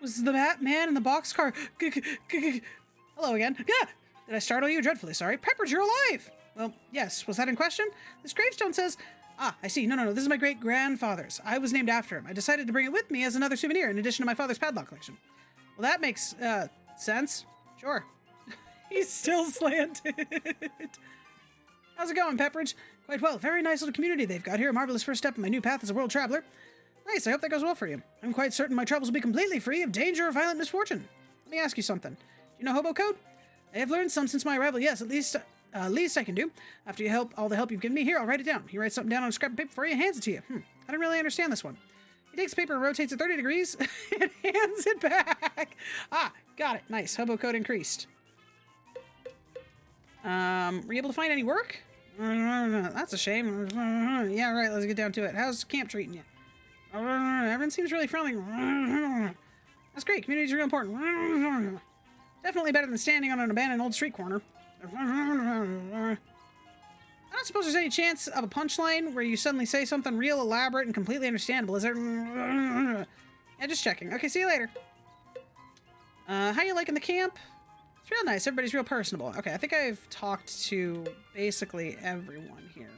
S1: was the man in the boxcar. Hello again. Yeah. Did I startle you? Dreadfully sorry. Pepperidge, you're alive. Well, yes. Was that in question? This gravestone says... Ah, I see. No. This is my great-grandfather's. I was named after him. I decided to bring it with me as another souvenir in addition to my father's padlock collection. Well, that makes, sense. Sure. He's still slanted. How's it going, Pepperidge? Quite well. Very nice little community they've got here. A marvelous first step in my new path as a world traveler. Nice. I hope that goes well for you. I'm quite certain my travels will be completely free of danger or violent misfortune. Let me ask you something. Do you know hobo code? I have learned some since my arrival. Yes, at least I can do. After all the help you've given me here, I'll write it down. He writes something down on a scrap of paper for you and hands it to you. I don't really understand this one. He takes paper and rotates it 30 degrees and hands it back. Ah, got it. Nice. Hobo code increased. Were you able to find any work? That's a shame. Yeah, right. Let's get down to it. How's camp treating you? Everyone seems really friendly. That's great. Community's real important. Definitely better than standing on an abandoned old street corner. I don't suppose there's any chance of a punchline where you suddenly say something real elaborate and completely understandable. Is there? Yeah, just checking. Okay, see you later. How you liking the camp? It's real nice. Everybody's real personable. Okay, I think I've talked to basically everyone here.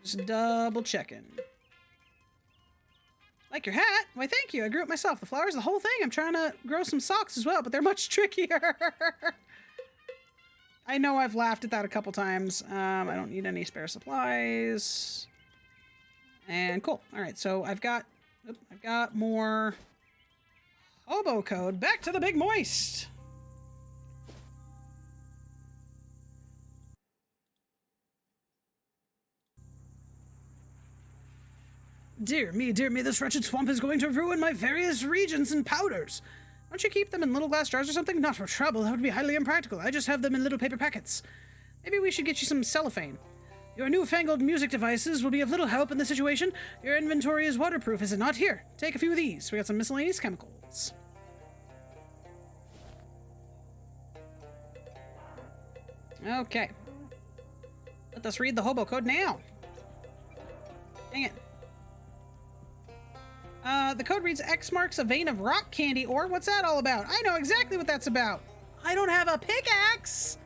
S1: Just double checking. Like your hat? Why, thank you. I grew it myself. The flowers, the whole thing. I'm trying to grow some socks as well, but they're much trickier. I know I've laughed at that a couple times. I don't need any spare supplies. And cool. All right, so I've got more hobo code. Back to the Big Moist. Dear me, this wretched swamp is going to ruin my various regions and powders. Why don't you keep them in little glass jars or something? Not for trouble, that would be highly impractical. I just have them in little paper packets. Maybe we should get you some cellophane. Your newfangled music devices will be of little help in this situation. Your inventory is waterproof, is it not? Here, take a few of these. We got some miscellaneous chemicals. Okay. Let us read the hobo code now. Dang it. The code reads X marks a vein of rock candy ore. What's that all about? I know exactly what that's about. I don't have a pickaxe.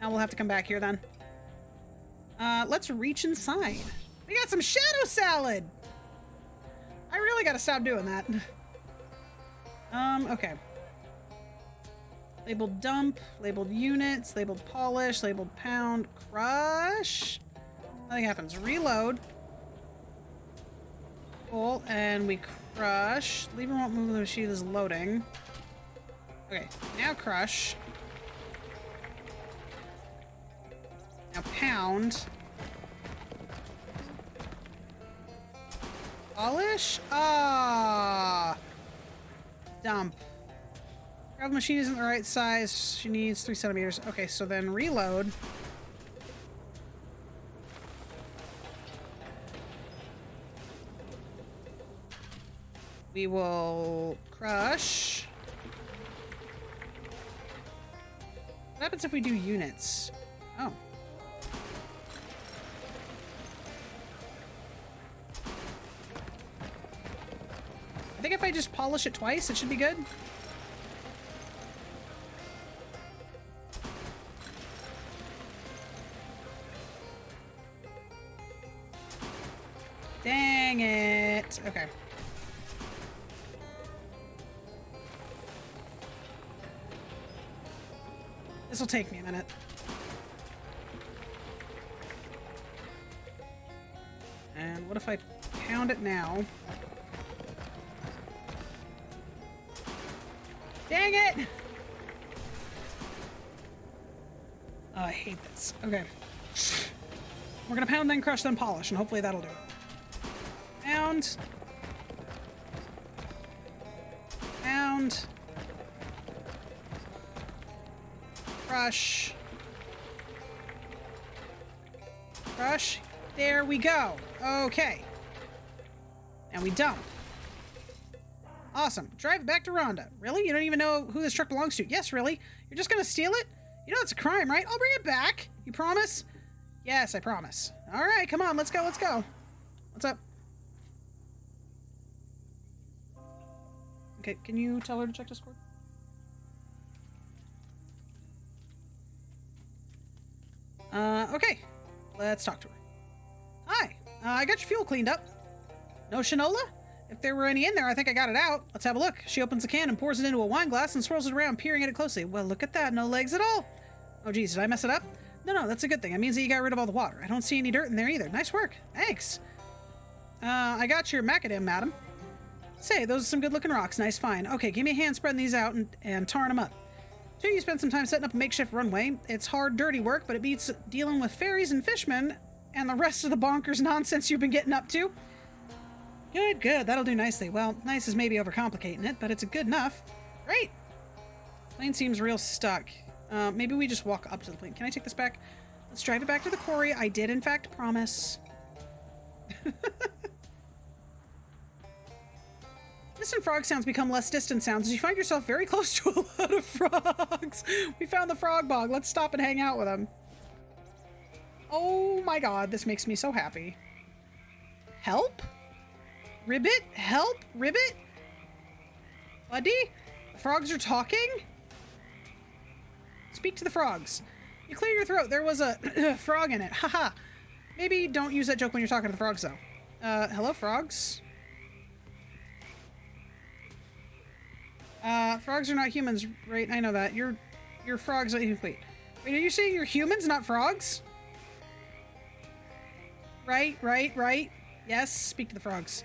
S1: Now we'll have to come back here then. Let's reach inside. We got some shadow salad. I really gotta stop doing that. Okay. Labeled dump, labeled units, labeled polish, labeled pound, crush. Nothing happens. Reload. Cool, and we crush. Lever won't move though she is loading. Okay, now crush. Now pound. Polish? Ah! Dump. Gravel machine isn't the right size. She needs 3 centimeters. Okay, so then reload. We will crush. What happens if we do units? Oh. I think if I just polish it twice, it should be good. Dang it. Okay. This will take me a minute. And what if I pound it now? Dang it! Oh, I hate this. Okay. We're gonna pound, then crush, then polish, and hopefully that'll do it. Pound. Pound. Crush. Crush. There we go. Okay. And we dump. Awesome. Drive it back to Rhonda. Really? You don't even know who this truck belongs to? Yes, really? You're just gonna steal it? You know it's a crime, right? I'll bring it back. You promise? Yes, I promise. All right, come on. Let's go. Let's go. What's up? Okay, can you tell her to check Discord? Okay. Let's talk to her. Hi. I got your fuel cleaned up. No shinola? If there were any in there, I think I got it out. Let's have a look. She opens the can and pours it into a wine glass and swirls it around, peering at it closely. Well, look at that. No legs at all. Oh, geez. Did I mess it up? No, that's a good thing. It means that you got rid of all the water. I don't see any dirt in there either. Nice work. Thanks. I got your macadam, madam. Say, those are some good-looking rocks. Nice find. Okay, give me a hand spreading these out and tarring them up. So you spent some time setting up a makeshift runway. It's hard, dirty work, but it beats dealing with fairies and fishmen and the rest of the bonkers nonsense you've been getting up to. Good. That'll do nicely. Well, nice is maybe overcomplicating it, but it's good enough. Great. Plane seems real stuck. Maybe we just walk up to the plane. Can I take this back? Let's drive it back to the quarry. I did, in fact, promise. Distant frog sounds become less distant sounds as you find yourself very close to a lot of frogs. We found the frog bog. Let's stop and hang out with them. Oh my god, this makes me so happy. Help? Ribbit? Help? Ribbit? Buddy? The frogs are talking? Speak to the frogs. You clear your throat. There was a frog in it. Haha. Maybe don't use that joke when you're talking to the frogs, though. Hello, frogs? Frogs are not humans, right? I know that. You're frogs. Wait. Wait, are you saying you're humans, not frogs? Right. Yes, speak to the frogs.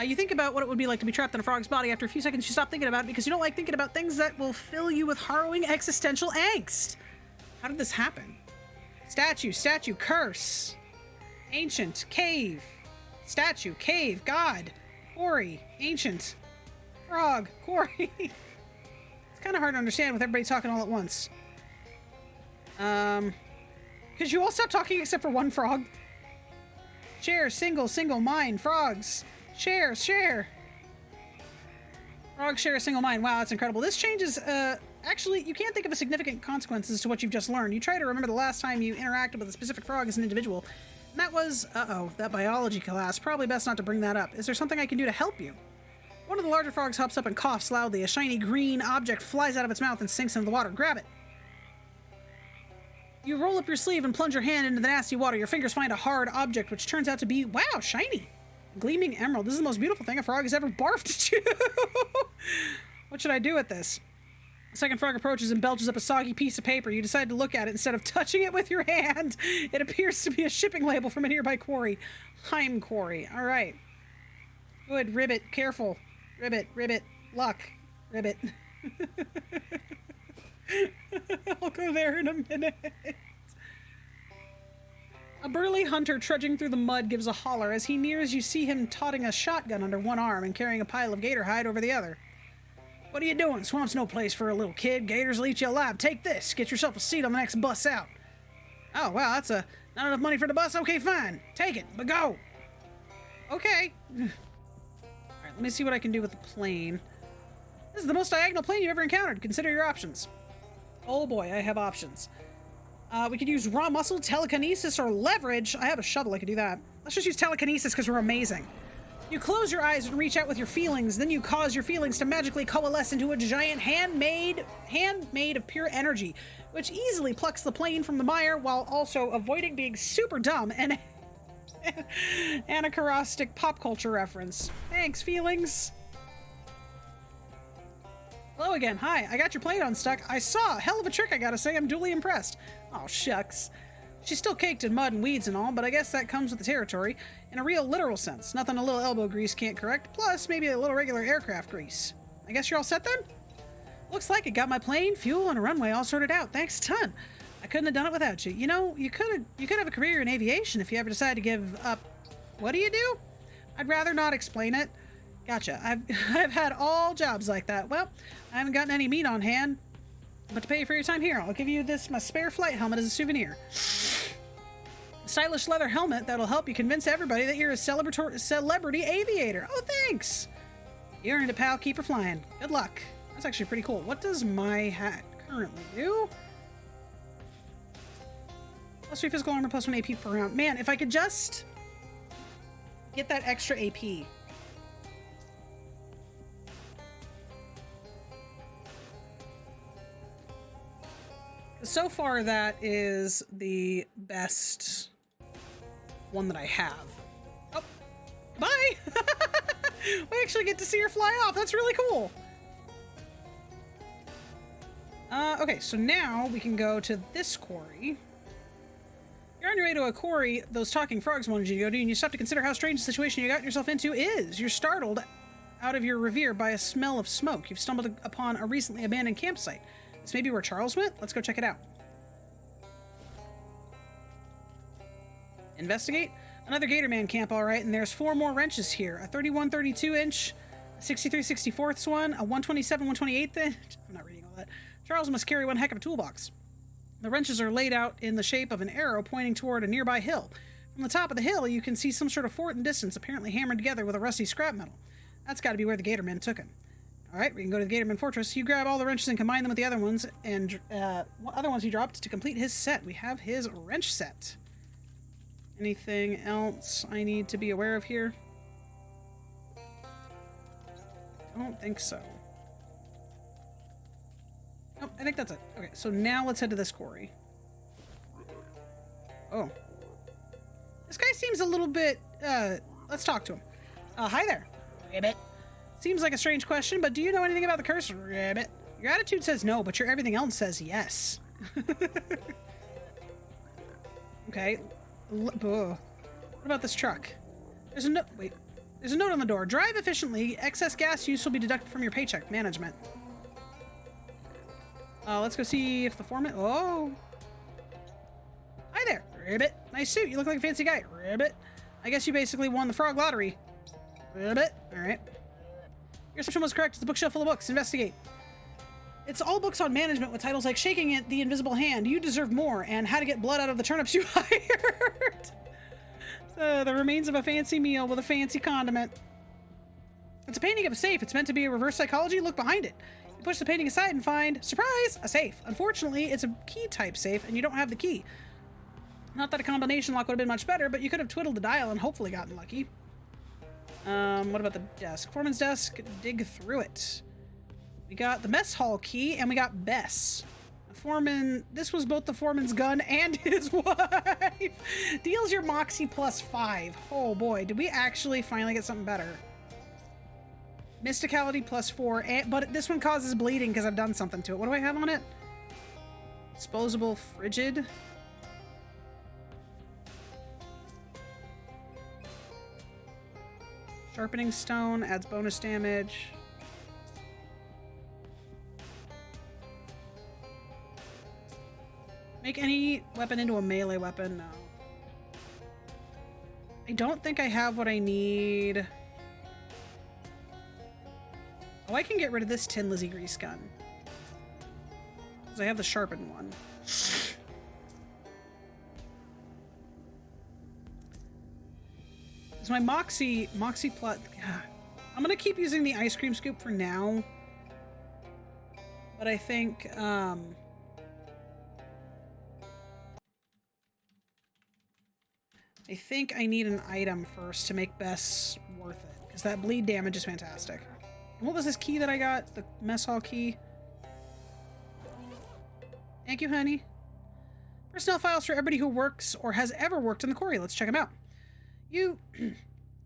S1: You think about what it would be like to be trapped in a frog's body. After a few seconds, you stop thinking about it because you don't like thinking about things that will fill you with harrowing existential angst. How did this happen? Statue, curse. Ancient, cave. Statue, cave, god. Quarry, ancient. Frog, quarry. It's kind of hard to understand with everybody talking all at once. Could you all stop talking except for one frog? Share, single, mine, frogs. Share. Frog share a single mind. Wow, that's incredible. This changes, actually, you can't think of a significant consequences to what you've just learned. You try to remember the last time you interacted with a specific frog as an individual. And that was, that biology class. Probably best not to bring that up. Is there something I can do to help you? One of the larger frogs hops up and coughs loudly. A shiny green object flies out of its mouth and sinks into the water. Grab it. You roll up your sleeve and plunge your hand into the nasty water. Your fingers find a hard object, which turns out to be, wow, shiny. Gleaming emerald. This is the most beautiful thing a frog has ever barfed at you. What should I do with this? The second frog approaches and belches up a soggy piece of paper. You decide to look at it instead of touching it with your hand. It appears to be a shipping label from a nearby quarry. Heim Quarry. All right. Good, ribbit, careful. Ribbit, ribbit, luck, ribbit. I'll go there in a minute. A burly hunter trudging through the mud gives a holler. As he nears, you see him toting a shotgun under one arm and carrying a pile of gator hide over the other. What are you doing? Swamp's no place for a little kid. Gators will eat you alive. Take this. Get yourself a seat on the next bus out. Oh, wow, that's not enough money for the bus? Okay, fine. Take it, but go. Okay. Alright, let me see what I can do with the plane. This is the most diagonal plane you've ever encountered. Consider your options. Oh boy, I have options. We could use raw muscle, telekinesis, or leverage. I have a shovel, I could do that. Let's just use telekinesis because we're amazing. You close your eyes and reach out with your feelings, then you cause your feelings to magically coalesce into a giant handmade of pure energy, which easily plucks the plane from the mire while also avoiding being super dumb and anachronistic pop culture reference. Thanks, feelings. Hello again. Hi, I got your plane unstuck. I saw a hell of a trick, I gotta say. I'm duly impressed. Oh, shucks. She's still caked in mud and weeds and all, but I guess that comes with the territory. In a real literal sense. Nothing a little elbow grease can't correct. Plus, maybe a little regular aircraft grease. I guess you're all set then? Looks like it. Got my plane, fuel, and a runway all sorted out. Thanks a ton. I couldn't have done it without you. You know, you could have a career in aviation if you ever decide to give up. What do you do? I'd rather not explain it. Gotcha. I've had all jobs like that. Well, I haven't gotten any meat on hand. But to pay for your time here, I'll give you my spare flight helmet as a souvenir. Stylish leather helmet that'll help you convince everybody that you're a celebrity aviator. Oh, thanks. You earned it, pal. Keep her flying. Good luck. That's actually pretty cool. What does my hat currently do? +3 physical armor, +1 AP per round. Man, if I could just get that extra AP. So far, that is the best one that I have. Oh, bye! We actually get to see her fly off. That's really cool. Okay, so now we can go to this quarry. You're on your way to a quarry those talking frogs wanted you to go to, and you stop to consider how strange the situation you got yourself into is. You're startled out of your reverie by a smell of smoke. You've stumbled upon a recently abandoned campsite. This may be where Charles went? Let's go check it out. Investigate? Another Gatorman camp, alright, and there's 4 more wrenches here. A 31 32-inch, a 63 64ths one, a 127 128th inch. I'm not reading all that. Charles must carry one heck of a toolbox. The wrenches are laid out in the shape of an arrow pointing toward a nearby hill. From the top of the hill, you can see some sort of fort in distance, apparently hammered together with a rusty scrap metal. That's got to be where the Gatormen took him. Alright, we can go to the Gatorman Fortress. You grab all the wrenches and combine them with the other ones, and other ones he dropped to complete his set. We have his wrench set. Anything else I need to be aware of here? Don't think so. Nope, I think that's it. Okay, so now let's head to this quarry. Oh. This guy seems a little bit, let's talk to him. Hi there. Ribbit. Seems like a strange question, but do you know anything about the curse? Ribbit. Your attitude says no, but your everything else says yes. Okay. What about this truck? There's a note. Wait. There's a note on the door. Drive efficiently. Excess gas use will be deducted from your paycheck. Management. Let's go see if the foreman. Oh. Hi there, Ribbit. Nice suit. You look like a fancy guy. Ribbit. I guess you basically won the frog lottery. Ribbit. All right. Your assumption was correct. It's a bookshelf full of books. Investigate. It's all books on management with titles like Shaking It, The Invisible Hand, You Deserve More, and How to Get Blood Out of the Turnips You Hired. The remains of a fancy meal with a fancy condiment. It's a painting of a safe. It's meant to be a reverse psychology. Look behind it. You push the painting aside and find, surprise, a safe. Unfortunately, it's a key type safe, and you don't have the key. Not that a combination lock would have been much better, but you could have twiddled the dial and hopefully gotten lucky. What about the desk? Foreman's desk. Dig through it. We got the mess hall key, and we got Bess. The foreman, this was both the foreman's gun and his wife. Deals your Moxie +5. Oh boy, did we actually finally get something better? Mysticality +4, but this one causes bleeding because I've done something to it. What do I have on it? Disposable frigid. Sharpening stone adds bonus damage. Make any weapon into a melee weapon? No. I don't think I have what I need. Oh, I can get rid of this Tin Lizzie grease gun. Because I have the sharpened one. Is my Moxie plot... I'm gonna keep using the ice cream scoop for now. But I think, I need an item first to make Bess worth it. Because that bleed damage is fantastic. What was this key that I got? The mess hall key? Thank you, honey. Personnel files for everybody who works or has ever worked in the quarry. Let's check them out. You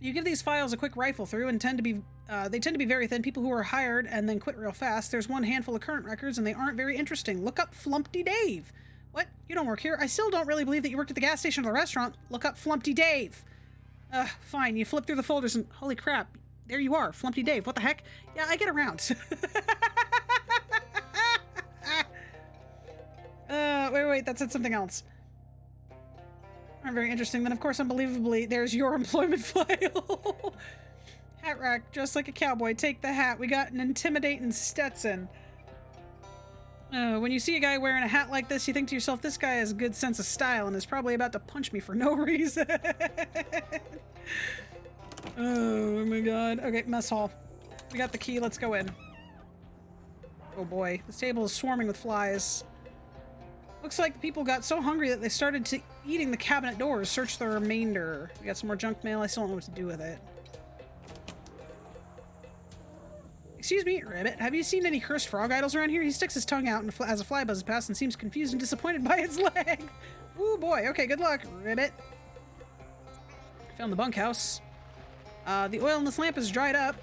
S1: give these files a quick rifle through and they tend to be very thin. People who are hired and then quit real fast. There's one handful of current records and they aren't very interesting. Look up Flumpty Dave. What? You don't work here? I still don't really believe that you worked at the gas station or the restaurant. Look up Flumpty Dave. Fine. You flip through the folders and holy crap. There you are, Flumpty Dave. What the heck? Yeah, I get around. Wait, that said something else. Not very interesting. Then, of course, unbelievably, there's your employment file. Hat rack, just like a cowboy. Take the hat. We got an intimidating Stetson. When you see a guy wearing a hat like this, you think to yourself, this guy has a good sense of style and is probably about to punch me for no reason. Oh my god. Okay, mess hall. We got the key. Let's go in. Oh boy. This table is swarming with flies. Looks like the people got so hungry that they started eating the cabinet doors. Search the remainder. We got some more junk mail. I still don't know what to do with it. Excuse me, Ribbit. Have you seen any cursed frog idols around here? He sticks his tongue out as a fly buzzes past and seems confused and disappointed by its leg. Ooh boy. Okay, good luck, Ribbit. Found the bunkhouse. The oil in this lamp is dried up.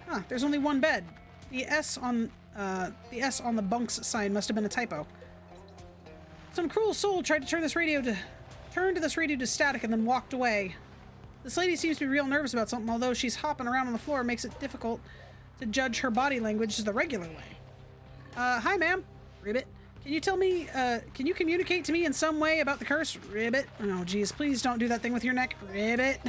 S1: Huh, there's only one bed. The S on the bunk's sign must have been a typo. Some cruel soul tried to turn this radio to static and then walked away. This lady seems to be real nervous about something, although she's hopping around on the floor makes it difficult to judge her body language the regular way. Hi ma'am. Ribbit. Can you tell me, can you communicate to me in some way about the curse? Ribbit. Oh geez, please don't do that thing with your neck. Ribbit.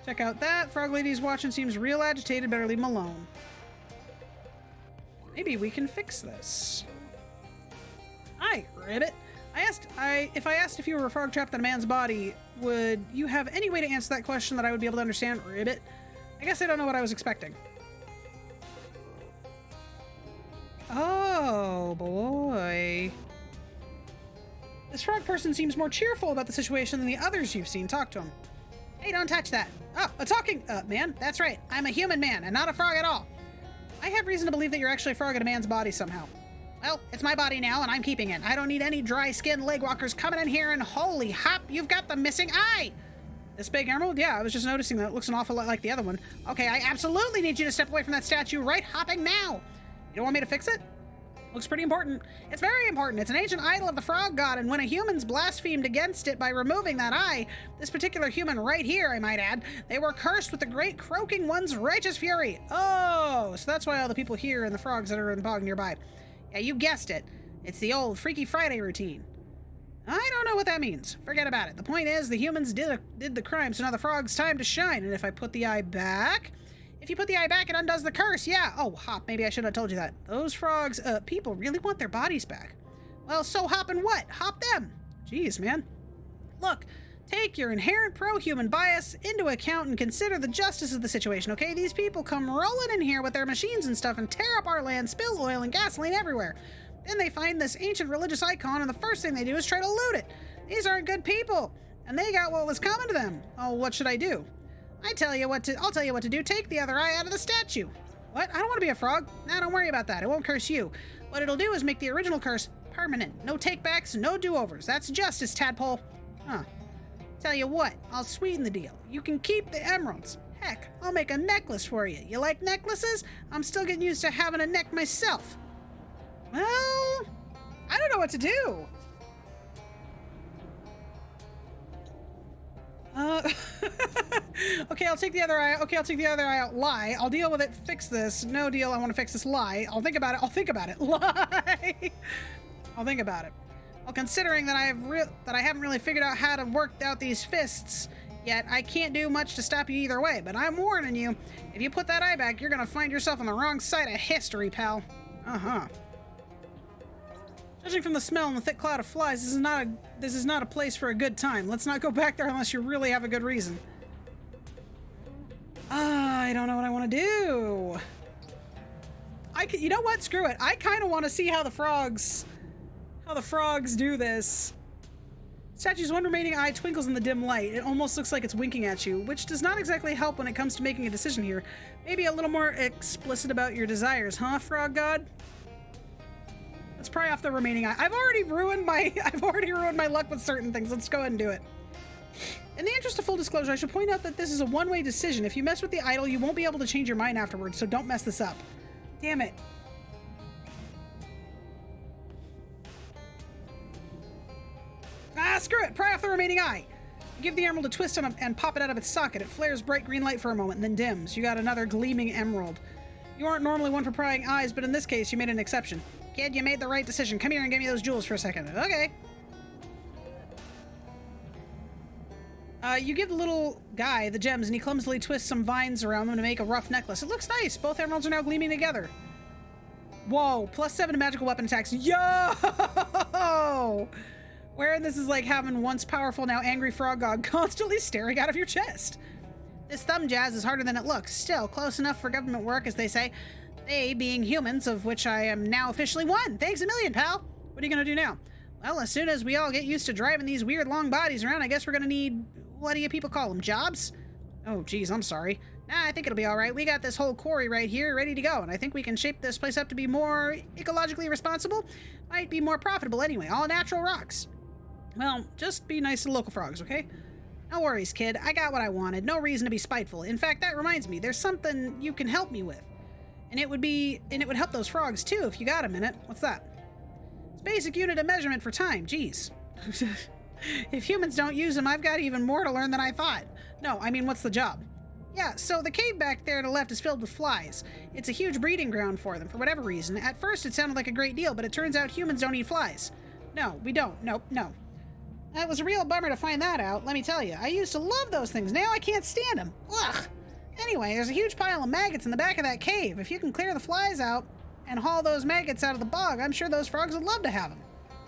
S1: Check out that. Frog lady's watching, seems real agitated. Better leave him alone. Maybe we can fix this. Hi, Ribbit. If I asked if you were a frog trapped in a man's body, would you have any way to answer that question that I would be able to understand? Ribbit. I guess I don't know what I was expecting. Oh, boy. This frog person seems more cheerful about the situation than the others you've seen. Talk to him. Hey, don't touch that. Oh, a talking man. That's right. I'm a human man and not a frog at all. I have reason to believe that you're actually a frog in a man's body somehow. Well, it's my body now and I'm keeping it. I don't need any dry-skinned leg walkers coming in here and holy hop, you've got the missing eye. This big emerald? Yeah, I was just noticing that it looks an awful lot like the other one. Okay, I absolutely need you to step away from that statue right hopping now. You don't want me to fix it? Looks pretty important. It's very important. It's an ancient idol of the frog god, and when a human's blasphemed against it by removing that eye, this particular human right here, I might add, they were cursed with the great croaking one's righteous fury. Oh, so that's why all the people here and the frogs that are in the bog nearby. Yeah, you guessed it. It's the old Freaky Friday routine. I don't know what that means. Forget about it. The point is, the humans did the crime, so now the frog's time to shine, and if I put the eye back... If you put the eye back, it undoes the curse. Yeah. Oh, Hop, maybe I should have told you that. Those frogs, people really want their bodies back. Well, so Hop and what? Hop them. Jeez, man. Look, take your inherent pro-human bias into account and consider the justice of the situation, okay? These people come rolling in here with their machines and stuff and tear up our land, spill oil and gasoline everywhere. Then they find this ancient religious icon, and the first thing they do is try to loot it. These aren't good people, and they got what was coming to them. Oh, what should I do? I'll tell you what to do. Take the other eye out of the statue. What? I don't want to be a frog. Nah, don't worry about that. It won't curse you. What it'll do is make the original curse permanent. No takebacks, no do-overs. That's justice, tadpole. Huh. Tell you what, I'll sweeten the deal. You can keep the emeralds. Heck, I'll make a necklace for you. You like necklaces? I'm still getting used to having a neck myself. Well, I don't know what to do. Okay, I'll take the other eye. Okay, I'll take the other eye out. Lie. I'll deal with it. Fix this. No deal. I want to fix this. Lie. I'll think about it. I'll think about it. Lie. I'll think about it. Well, considering that I haven't really figured out how to work out these fists yet, I can't do much to stop you either way. But I'm warning you, if you put that eye back, you're gonna find yourself on the wrong side of history, pal. Uh-huh. Judging from the smell and the thick cloud of flies, this is not a place for a good time. Let's not go back there unless you really have a good reason. I don't know what I want to do. You know what? Screw it. I kind of want to see how the frogs do this. Statue's one remaining eye twinkles in the dim light. It almost looks like it's winking at you, which does not exactly help when it comes to making a decision here. Maybe a little more explicit about your desires, huh, frog god? Let's pry off the remaining eye. I've already ruined my luck with certain things. Let's go ahead and do it. In the interest of full disclosure, I should point out that this is a one-way decision. If you mess with the idol, you won't be able to change your mind afterwards, so don't mess this up. Damn it. Ah, screw it! Pry off the remaining eye! You give the emerald a twist and pop it out of its socket. It flares bright green light for a moment and then dims. You got another gleaming emerald. You aren't normally one for prying eyes, but in this case, you made an exception. Kid, you made the right decision. Come here and give me those jewels for a second. Okay. You give the little guy the gems, and he clumsily twists some vines around them to make a rough necklace. It looks nice. Both emeralds are now gleaming together. Whoa. +7 to magical weapon attacks. Yo! Wherein this is like having once powerful, now angry frog god constantly staring out of your chest. This thumb jazz is harder than it looks. Still, close enough for government work, as they say. They being humans, of which I am now officially one. Thanks a million, pal. What are you gonna do now? Well, as soon as we all get used to driving these weird long bodies around, I guess we're gonna need... What do you people call them? Jobs? Oh, geez, I'm sorry. Nah, I think it'll be all right. We got this whole quarry right here ready to go, and I think we can shape this place up to be more ecologically responsible. Might be more profitable anyway. All natural rocks. Well, just be nice to local frogs, okay? No worries, kid. I got what I wanted. No reason to be spiteful. In fact, that reminds me. There's something you can help me with. And it would help those frogs, too, if you got a minute. What's that? It's basic unit of measurement for time. Jeez. If humans don't use them, I've got even more to learn than I thought. No, I mean, what's the job? Yeah, so the cave back there to the left is filled with flies. It's a huge breeding ground for them, for whatever reason. At first, it sounded like a great deal, but it turns out humans don't eat flies. No, we don't. Nope, no. It was a real bummer to find that out, let me tell you. I used to love those things. Now I can't stand them. Ugh. Anyway, there's a huge pile of maggots in the back of that cave. If you can clear the flies out and haul those maggots out of the bog, I'm sure those frogs would love to have them.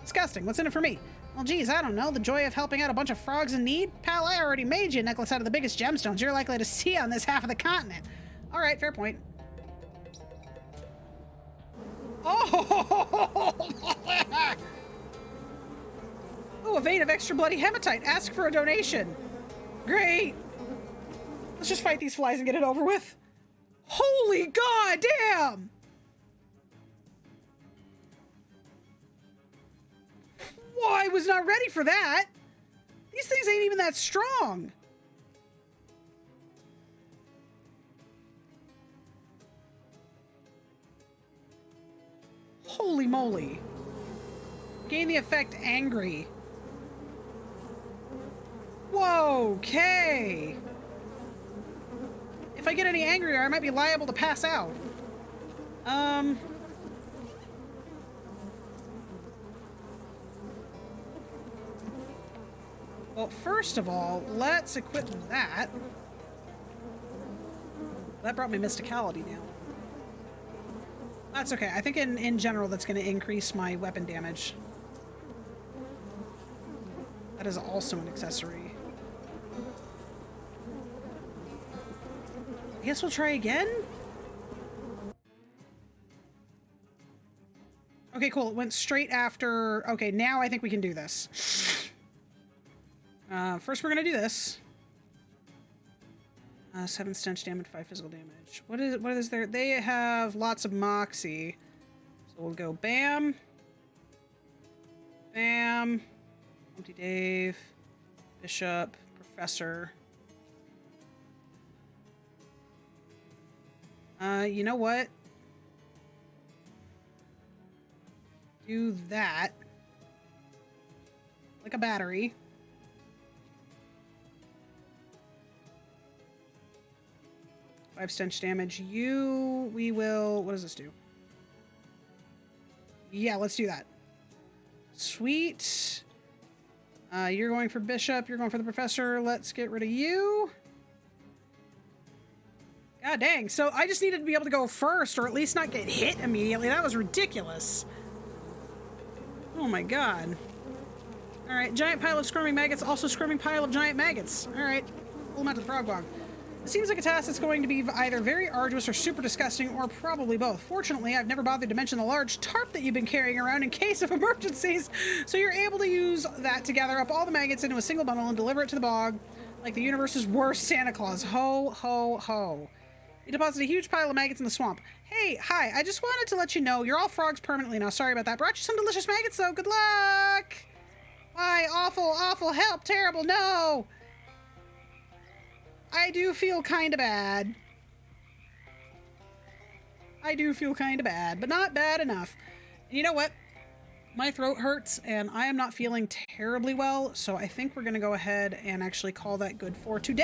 S1: Disgusting. What's in it for me? Well, geez, I don't know. The joy of helping out a bunch of frogs in need? Pal, I already made you a necklace out of the biggest gemstones you're likely to see on this half of the continent. All right, fair point. Oh! Oh, a vein of extra bloody hematite. Ask for a donation. Great. Let's just fight these flies and get it over with. Holy goddamn! Whoa, I was not ready for that. These things ain't even that strong. Holy moly. Gain the effect angry. Whoa, okay. If I get any angrier, I might be liable to pass out. Well, first of all, let's equip that. That brought me mysticality now. That's okay. I think in general, that's going to increase my weapon damage. That is also an accessory. I guess we'll try again? Okay, cool. It went straight after... Okay, now I think we can do this. First we're gonna do this. 7 stench damage, 5 physical damage. What is there? They have lots of moxie. So we'll go bam. Bam. Empty Dave. Bishop. Professor. You know what? Do that. Like a battery. 5 stench damage. You, we will... What does this do? Yeah, let's do that. Sweet. You're going for Bishop. You're going for the Professor. Let's get rid of you. God dang. So I just needed to be able to go first, or at least not get hit immediately. That was ridiculous. Oh my god. Alright, giant pile of squirming maggots, also squirming pile of giant maggots. Alright, pull them out to the frog bog. It seems like a task that's going to be either very arduous or super disgusting, or probably both. Fortunately, I've never bothered to mention the large tarp that you've been carrying around in case of emergencies, so you're able to use that to gather up all the maggots into a single bundle and deliver it to the bog like the universe's worst Santa Claus. Ho, ho, ho. You deposit a huge pile of maggots in the swamp. Hey, hi, I just wanted to let you know you're all frogs permanently now. Sorry about that. Brought you some delicious maggots, though. Good luck! Why, awful, awful, help, terrible, no! I do feel kind of bad. I do feel kind of bad, but not bad enough. And you know what? My throat hurts, and I am not feeling terribly well, so I think we're going to go ahead and actually call that good for today.